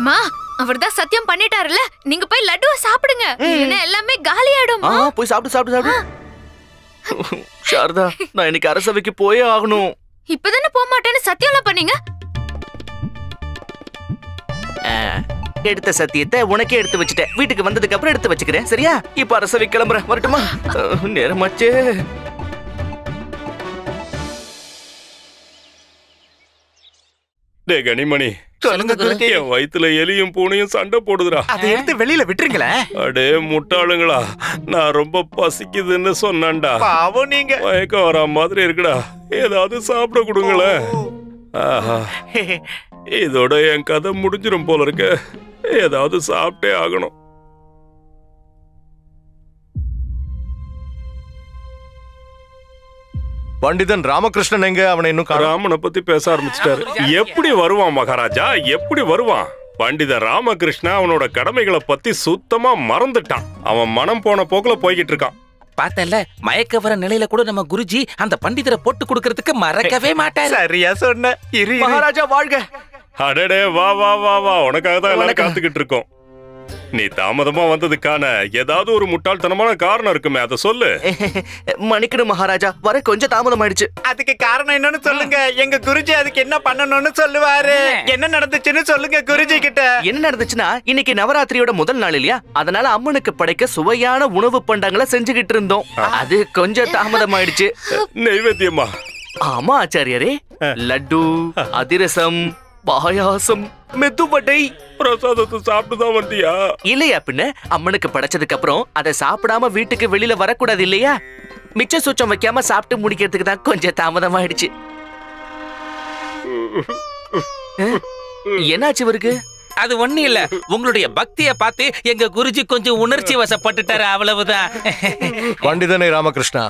மா, அவர்தான் சத்தியம் பண்ணிட்டாருல, நீங்க போய் லட்டுவை சாப்பிடுங்க. இல்லனா எல்லாமே காலியாயிடும். போய் சாப்பிடு சாப்பிடு சாப்பிடு. சாரதா, நான் இன்னைக்கு அரசவைக்கு போயே ஆகணும். இப்பதானே போக மாட்டேன்னு சத்தியம்லாம் பண்ணீங்க. எடுத்த சத்தியத்தை உனக்கே எடுத்து வச்சுட்டேன். வீட்டுக்கு வந்ததுக்கு அப்புறம் எடுத்து வச்சுக்கிறேன், சரியா? இப்ப அரசவை கிளம்புறேன், வரட்டுமா? நேரமாச்சே. டே கனிமணி, என் வயித்துல எலியும் பூனையும் சண்டை போடுதுடா. அதை எடுத்து வெளியில விட்டுருங்களேன். அடே முட்டாளுங்களா, நான் ரொம்ப பசிக்குதுன்னு சொன்னான்டா. பாவம் நீங்க. மயக்கம் வரா மாதிரி இருக்குடா, ஏதாவது சாப்பிட கொடுங்களேன். ஆஹா, இதோட என் கதை முடிஞ்சிடும் போல இருக்க. ஏதாவது சாப்பிட்டே ஆகணும். பண்டிதன் ராமகிருஷ்ணன் எங்க? அவனை இன்னும் ராமனை பத்தி பேச ஆரம்பிச்சிட்டாரு. எப்படி வருவான் மகாராஜா, எப்படி வருவான்? பண்டிதன் ராமகிருஷ்ணா அவனோட கடமைகளை பத்தி சுத்தமா மறந்துட்டான். அவன் மனம் போன போக்குல போய்கிட்டு இருக்கான். பார்த்தல, மயக்க வர நிலையில கூட நம்ம குருஜி அந்த பண்டிதரை போட்டு கொடுக்கறதுக்கு மறக்கவே மாட்டாரு. சரியா சொன்ன. மகாராஜா வாழ்க. அடடே, வா வா வா வா, உனக்காக தான் எல்லாரும் காத்துக்கிட்டு இருக்கோம். நீ தாமதமா வந்ததுக்கான ஏதாவது ஒரு முட்டாள்தனமான காரணம் இருக்குமே, அதை சொல்லு. மன்னிக்கணும் மகாராஜா, வர கொஞ்சம் தாமதம் ஆயிடுச்சு. அதுக்கு காரணம் என்னன்னு சொல்லுங்க. எங்க குருஜி அதுக்கு என்ன பண்ணணும்னு சொல்லுவாரு. என்ன நடந்துச்சுன்னு சொல்லுங்க குருஜி கிட்ட. என்ன நடந்துச்சுன்னா, இன்னைக்கு நவராத்திரியோட முதல் நாள் இல்லையா, அதனால அம்மனுக்கு படைக்க சுவையான உணவு பண்டங்களை செஞ்சுகிட்டு இருந்தோம். அது கொஞ்சம் தாமதம் ஆயிடுச்சு. நைவேத்தியமா? ஆமா ஆச்சாரியரே, லட்டு, அதிரசம், பாயாசம், மெதுவடை, பிரசாதத்தை சாப்பிட்டு தான் வந்தியா? இல்லையா பின்ன. அம்மனுக்கு படைச்சதுக்கு அப்புறம் அதை சாப்பிடாம வீட்டுக்கு வெளியில வரக்கூடாது இல்லையா? மிச்ச சுச்சம் வைக்காம சாப்பிட்டு முடிக்கிறதுக்கு தான் கொஞ்சம் தாமதம் ஆயிடுச்சு. என்னாச்சு இவருக்கு? அது ஒண்ணு இல்ல, உங்களுடைய பக்தியை பார்த்து எங்க குருஜி கொஞ்சம் உணர்ச்சி வசப்பட்டுட்டாரு, அவ்வளவுதான். பண்டிதனை ராமகிருஷ்ணா,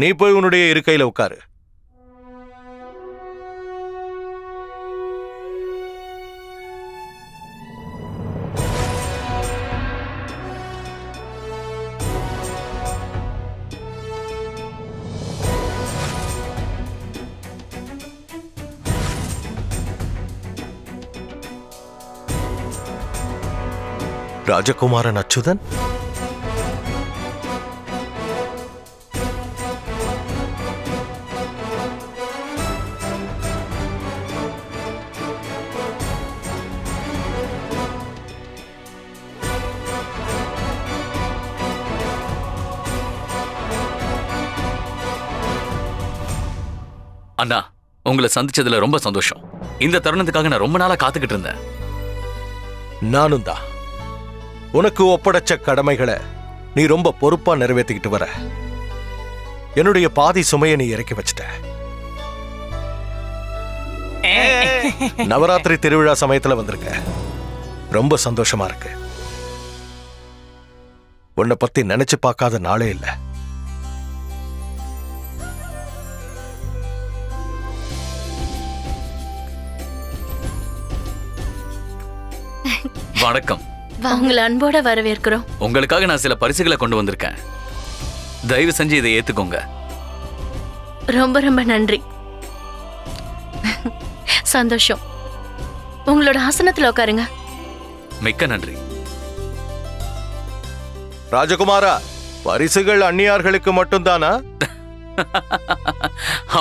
நீ போய் உன்னுடைய இருக்கையில உட்காரு. ராஜகுமாரன் அச்சுதன்? அண்ணா, உங்களை சந்திச்சதுல ரொம்ப சந்தோஷம். இந்த தருணத்துக்காக நான் ரொம்ப நாளா காத்துக்கிட்டு இருந்தேன். நானும் தான். உனக்கு ஒப்படைச்ச கடமைகளை நீ ரொம்ப பொறுப்பா நிறைவேற்றிக்கிட்டு வர. என்னுடைய பாதி சுமையை நீ இறக்கி வச்சிட்ட. நவராத்திரி திருவிழா சமயத்துல வந்திருக்க. ரொம்ப சந்தோஷமா இருக்கு. உன்னை பத்தி நினைச்சு பார்க்காத நாளே இல்லை. வணக்கம். உங்களை அன்போட வரவேற்கிறோம். உங்களுக்காக நான் சில பரிசுகளை கொண்டு வந்திருக்கேன். தயவு செஞ்சு இதை ஏத்துக்கோங்க. ரொம்ப ரொம்ப நன்றி. சந்தோஷம். உங்களோட ஆசனத்துல உட்காருங்க. மிக்க நன்றி. ராஜகுமாரா, பரிசுகள் அந்நியார்களுக்கு மட்டும்தானா?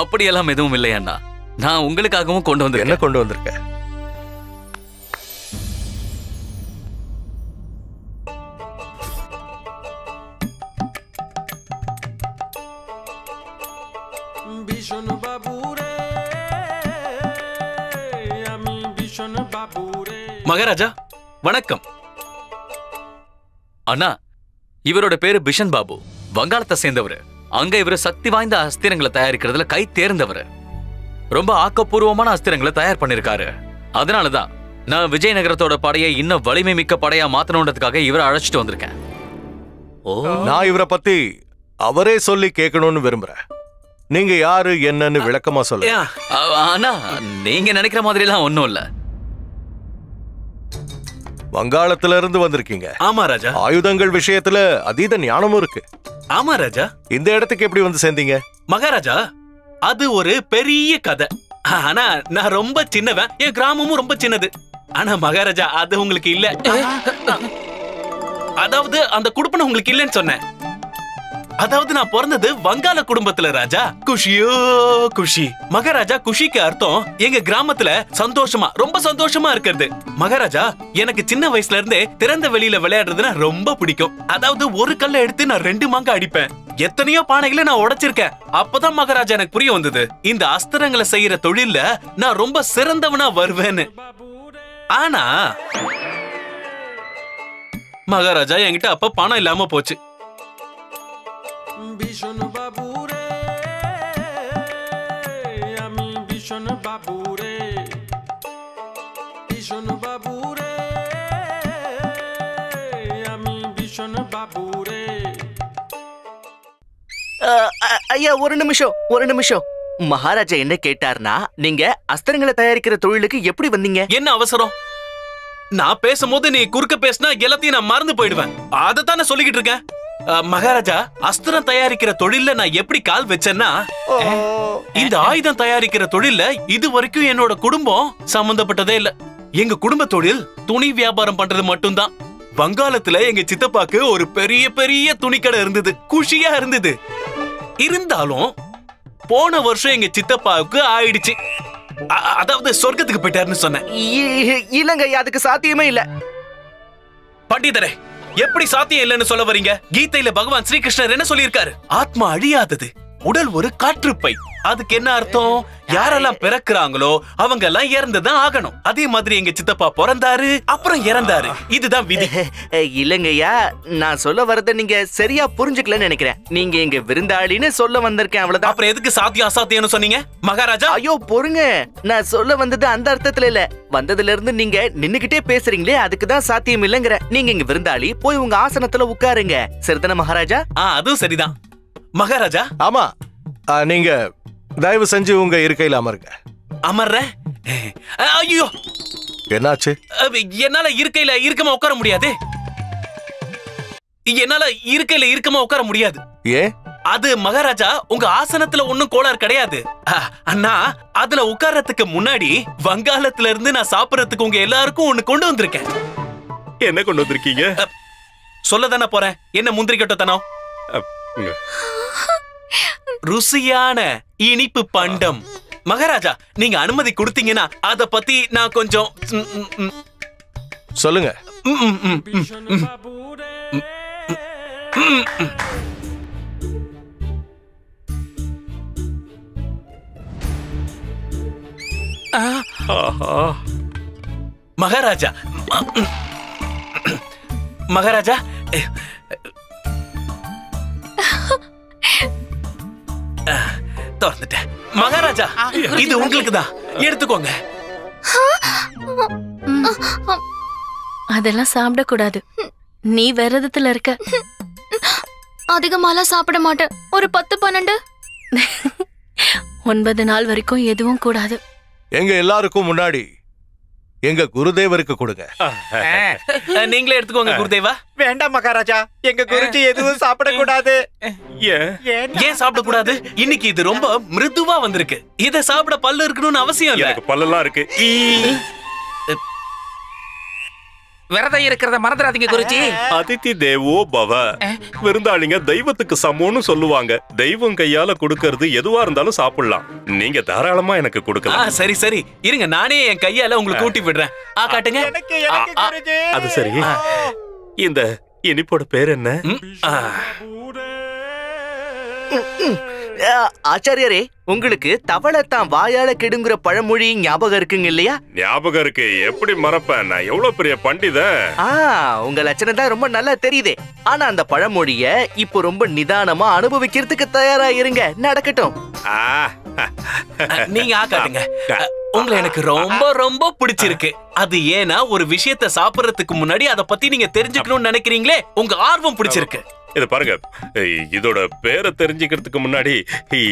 அப்படியெல்லாம் எதுவும் இல்லை அண்ணா. நான் உங்களுக்காகவும் கொண்டு வந்திருக்கேன். என்ன கொண்டு வந்திருக்க? மகாராஜா வணக்கம். அண்ணா, இவரோட பேரு பிஷன் பாபு. வங்காளத்தை சேர்ந்தவர். அங்க இவர் சக்தி வாய்ந்த அஸ்திரங்களை தயாரிக்கிறதுல கை தேர்ந்தவர். ரொம்ப ஆக்கப்பூர்வமான அஸ்திரங்களை தயார் பண்ணிருக்காரு. அதனாலதான் நான் விஜயநகரத்தோட படையை இன்னும் வலிமை மிக்க படையா மாத்தணுன்றதுக்காக இவரை அழைச்சிட்டு வந்திருக்கேன். நான் இவரை பத்தி அவரே சொல்லி கேட்கணும்னு விரும்புறேன். நீங்க யாரு என்னன்னு விளக்கமா சொல்லுங்க. அண்ணா, நீங்க நினைக்கிற மாதிரி எல்லாம் ஒண்ணும் இல்ல. வங்காளத்துல இருந்து வந்திருக்கீங்க. ஆமா ராஜா. ஆயுதங்கள் விஷயத்துல அதீத ஞானமும் இருக்கு. ஆமா ராஜா. இந்த இடத்துக்கு எப்படி வந்து சேர்ந்தீங்க? மகாராஜா, அது ஒரு பெரிய கதை. ஆனா நான் ரொம்ப சின்னவன். என் கிராமமும் ரொம்ப சின்னது. ஆனா மகாராஜா, அது உங்களுக்கு இல்ல. அதாவது அந்த குடுப்பனை உங்களுக்கு இல்லைன்னு சொன்னேன். அதாவது நான் பிறந்தது வங்காள குடும்பத்துல ராஜா. குஷியோ குஷி. மகாராஜா, குஷிக்கு அர்த்தம் எங்க கிராமத்துல சந்தோஷமா, ரொம்ப சந்தோஷமா இருக்கிறது. மகாராஜா, எனக்கு சின்ன வயசுல இருந்தே திறந்த வெளியில விளையாடுறதுன்னா ரொம்ப பிடிக்கும். அதாவது ஒரு கல்ல எடுத்து நான் 2 மாங்க அடிப்பேன். எத்தனையோ பானைகளை நான் உடைச்சிருக்கேன். அப்பதான் மகாராஜா எனக்கு புரிய வந்தது, இந்த அஸ்திரங்களை செய்யற தொழில்ல நான் ரொம்ப சிறந்தவனா வருவேன்னு. ஆனா மகாராஜா, என்கிட்ட அப்ப பணம் இல்லாம போச்சு. ஐயா, ஒரு நிமிஷம். மகாராஜா என்ன கேட்டார்னா, நீங்க அஸ்திரங்களை தயாரிக்கிற தொழிலுக்கு எப்படி வந்தீங்க? என்ன அவசரம்? நான் பேசும்போது நீ குறுக்க பேசினா எல்லாத்தையும் நான் மறந்து போயிடுவேன். அதைத்தான் நான் சொல்லிக்கிட்டு இருக்கேன். மகாராஜா, அஸ்திரம் தயாரிக்கிற தொழில்ல நான் எப்படி கால் வச்சேன்னா, இந்த ஆயுதம் தயாரிக்கிற தொழில்ல இது வரைக்கும் என்னோட குடும்பம் சம்பந்தப்பட்டதே இல்ல. எங்க குடும்ப தொழில் துணி வியாபாரம் பண்றது மட்டும்தான். வங்காளத்துல எங்க சித்தப்பாக்கு ஒரு பெரிய பெரிய துணிக்கடை இருந்தது. குஷியா இருந்தது. இருந்தாலும் போன வருஷம் எங்க சித்தப்பாவுக்கு ஆயிடுச்சு. அதாவது சொர்க்கத்துக்கு போயிட்டாருன்னு சொன்னேன். இல்லங்க, அதுக்கு சாத்தியமே இல்ல. பண்டிதரே, எப்படி சாத்தியம் இல்லைன்னு சொல்ல வரீங்க? கீதையில பகவான் ஸ்ரீகிருஷ்ணர் என்ன சொல்லியிருக்காரு? ஆத்மா அழியாதது, உடல் ஒரு காற்றுப்பை. அதுக்கு என்ன அர்த்தம்? யாரெல்லாம் பிறக்குறாங்களோ அவங்க எல்லாம் இறந்துதான் ஆகணும். அதே மாதிரி எங்க சித்தப்பா பிறந்தாரு, அப்புறம் இறந்தாரு. இதுதான் விதி. இல்லங்கய்யா, நான் சொல்ல வரத நீங்க சரியா புரிஞ்சுக்கலன்னு நினைக்கிறேன். நீங்க எங்க விருந்தாளின்னு சொல்ல வந்திருக்கேன், அவ்வளவுதான். அப்புறம் எதுக்கு சாத்தியம் அசாத்தியம்னு சொன்னீங்க மகாராஜா? ஐயோ பொறுங்க, நான் சொல்ல வந்தது அந்த அர்த்தத்துல இல்ல. வந்ததுல இருந்து நீங்க நின்னுகிட்டே பேசுறீங்களே, அதுக்குதான் சாத்தியம் இல்லங்கிற. நீங்க எங்க விருந்தாளி, போய் உங்க ஆசனத்துல உட்காருங்க. சரிதானே மகாராஜா? அதுவும் சரிதான் மகாராஜா. ஆமா, நீங்க தயவு செஞ்சு உங்க இருக்கையில அமருங்க. அமர்றேன். ஐயோ, என்னாச்சு? என்னால இருக்கையில இருக்கமா உட்கார முடியாது. என்னால இருக்கையில இருக்கமா உட்கார முடியாது. ஏன்? அது மகாராஜா, உங்க ஆசனத்துல ஒண்ணும் கோளாறு கிடையாது. அண்ணா, அதுல உட்கார்றதுக்கு முன்னாடி வங்காளத்துல இருந்து நான் சாப்பிடறதுக்கு உங்க எல்லாருக்கும் ஒண்ணு கொண்டு வந்திருக்கேன். என்ன கொண்டு வந்திருக்கீங்க? சொல்லதானே போறேன். என்ன முந்திரி கட்டத்தனம்? ருசியான இனிப்பு பண்டம். மகாராஜா, நீங்க அனுமதி கொடுத்தீங்கன்னா அத பத்தி நான் கொஞ்சம் சொல்லுங்க. மகாராஜா, மகாராஜா, திறந்துட்டேன். மகாராஜா, இது உங்களுக்கு தான், எடுத்துக்கோங்க. அதெல்லாம் சாப்பிடக்கூடாது. நீ விரதத்துல இருக்க. அதிகமாலாம் சாப்பிட மாட்டேன். ஒரு 10-12 9 நாள் வரைக்கும் எதுவும் கூடாது. எங்க எல்லாருக்கும் முன்னாடி எங்க குருதேவருக்கு கொடுங்க. நீங்களே எடுத்துக்கோங்க குருதேவா. வேண்டாம் மகாராஜா, எங்க குருஜி எதுவும் சாப்பிடக்கூடாது. ஏன் சாப்பிடக்கூடாது? இன்னைக்கு இது ரொம்ப மிருதுவா வந்திருக்கு. இத சாப்பிட பல்லு இருக்கணும்னு அவசியம் இல்ல. எனக்கு பல்லெல்லாம் இருக்கு. விரதம் இருக்கிறத மறந்துடாதீங்க குருஜி. அதிதி தேவோ பவ. விருந்தாளிங்க தெய்வத்துக்கு சமம்னு சொல்லுவாங்க. தெய்வம் கையால கொடுக்கறது எதுவா இருந்தாலும் சாப்பிடலாம். நீங்க தாராளமா எனக்கு கொடுக்கலாம். சரி சரி, இருங்க, நானே என் கையால உங்களுக்கு ஊட்டி விடுறேன். காட்டுங்க. அது சரி. இந்த இனிப்போட பேர் என்ன? ஆச்சாரியரே, உங்களுக்கு தவளைத்தான் வாயால கெடுங்கிற பழமொழி ஞாபகம் இருக்குங்க இல்லையா? ஞாபகம் இருக்கு. எப்படி மறப்பேன்? நான் எவ்வளவு பெரிய பண்டிதன். உங்க லட்சணம் தான் ரொம்ப நல்லா தெரியுதே. ஆனா அந்த பழமொழிய இப்போ ரொம்ப நிதானமா அனுபவிக்கிறதுக்கு தயாரா இருங்க. நடக்கட்டும். நீங்க காட்டுங்க. உங்களை எனக்கு ரொம்ப ரொம்ப பிடிச்சிருக்கு. அது ஏன்னா ஒரு விஷயத்த சாப்பிடறதுக்கு முன்னாடி அத பத்தி நீங்க தெரிஞ்சுக்கணும்னு நினைக்கிறீங்களே, உங்க ஆர்வம் பிடிச்சிருக்கு. இத பாருங்க, இதோட பேரை தெரிஞ்சுக்கிறதுக்கு முன்னாடி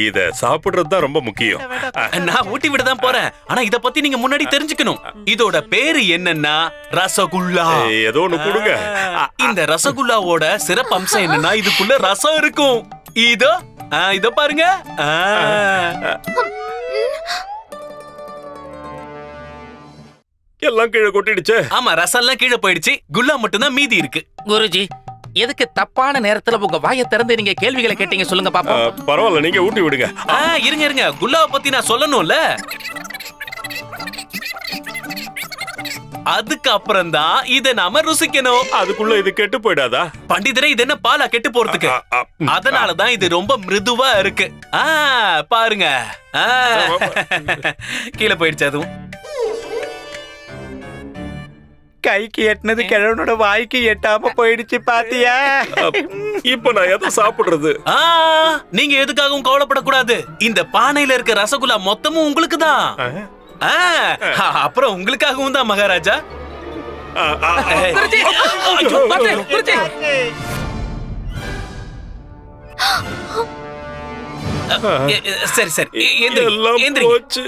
இத சாப்பிடுறது தான் ரொம்ப முக்கியம். நான் ஊட்டி விட தான் போறேன். ஆனா இத பத்தி நீங்க முன்னாடி தெரிஞ்சுக்கணும். இதோட பேரு என்னன்னா ரசகுல்லா. ஏதோ ஒண்ணு கொடுங்க. இந்த ரசகுல்லாவோட சிறப்பு அம்சம் என்னன்னா இதுக்குள்ள ரசம் இருக்கும். இதோ பாருங்க. எல்லாம் கீழே கொட்டிடுச்சு. ஆமா, ரசம் எல்லாம் கீழே போயிடுச்சு. குல்லா மட்டும் தான் மீதி இருக்கு. குருஜி, எதுக்கு தப்பான நேரத்துல உங்க வாயை திறந்து நீங்க கேள்விகளை கேட்டீங்க? சொல்லுங்க பாப்போம். பரவாயில்ல, நீங்க ஊட்டி விடுங்க. இருங்க, குல்லாவை பத்தி நான் சொல்லணும்ல. அதுக்கு அப்புறம் தான் இத நாம ருசிக்கணும். அதுக்குள்ள இது கெட்டு போயிடாதா? பண்டிதரே, இது என்ன பாலா கெட்டு போறதுக்கு? அதனாலதான் இது ரொம்ப மிருதுவா இருக்கு. பாருங்க, கீழே போயிடுச்சு. அதுவும் கைக்கு எட்டினது கிழவனோட வாய்க்கு எட்டாம போயிடுச்சு. பாத்தியா? இப்ப நான் எதை சாப்பிடுறது? நீங்க எதுக்காகவும் கவலைப்படக்கூடாது. இந்த பானையில இருக்க ரசகுல்லா மொத்தமும் உங்களுக்கு தான். அப்புறம் உங்களுக்காகவும் தான் மகாராஜா. சரி சரி, போச்சு.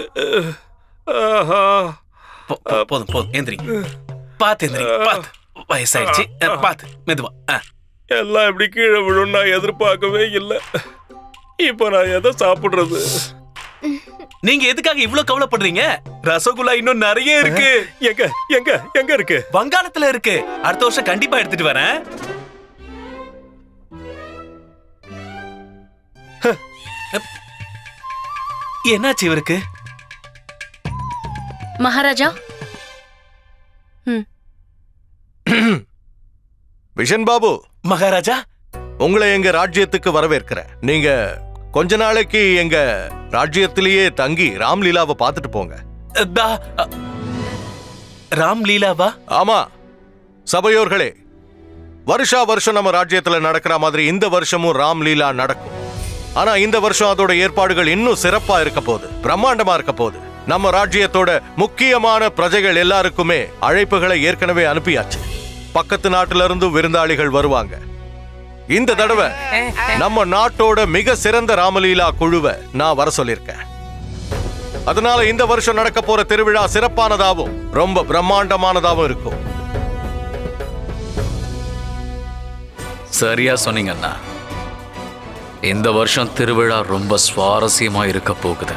போதும் போதும், எந்திரி. பாத்து எந்திரி, பாத்து. வயசாயிடுச்சு, பாத்து மெதுவா. எல்லாம் எப்படி கீழே விழும் நான் எதிர்பார்க்கவே இல்லை. இப்ப நான் எதை சாப்பிடுறது? நீங்க எதுக்காக இவ்வளவு கவலைப்படுறீங்க? ரசகுல்லா இன்னும் நிறைய இருக்கு. எங்க எங்க எங்க இருக்கு? வங்காளத்துல இருக்கு. அடுத்த வருஷம் கண்டிப்பா எடுத்துட்டு வரேன். என்னாச்சு இவருக்கு? மகாராஜா, விஷன் பாபு. மகாராஜா, உங்களை எங்க ராஜ்யத்துக்கு வரவேற்கிறேன். நீங்க கொஞ்ச நாளைக்கு எங்க ராஜ்யத்திலேயே தங்கி ராம்லீலாவை பார்த்துட்டு போங்க. ராம்லீலாவா? ஆமா சபையோர்களே, வருஷா வருஷம் நம்ம ராஜ்யத்துல நடக்கிற மாதிரி இந்த வருஷமும் ராம்லீலா நடக்கும். ஆனா இந்த வருஷம் அதோட ஏற்பாடுகள் இன்னும் சிறப்பா இருக்க போகுது, பிரம்மாண்டமா இருக்க போகுது. நம்ம ராஜ்யத்தோட முக்கியமான பிரஜைகள் எல்லாருக்குமே அழைப்புகளை ஏற்கனவே அனுப்பியாச்சு. பக்கத்து நாட்டுல இருந்து விருந்தாளிகள் வருவாங்க. இந்த தடவை நம்ம நாட்டோட மிக சிறந்த ராமலீலா குழுவை நான் வர சொல்லியிருக்கேன். அதனால இந்த வருஷம் நடக்க போற திருவிழா சிறப்பானதாகவும் ரொம்ப பிரம்மாண்டமானதாகவும் இருக்கும். சரியா சொன்னீங்க அண்ணா. இந்த வருஷம் திருவிழா ரொம்ப சுவாரஸ்யமா இருக்க போகுது.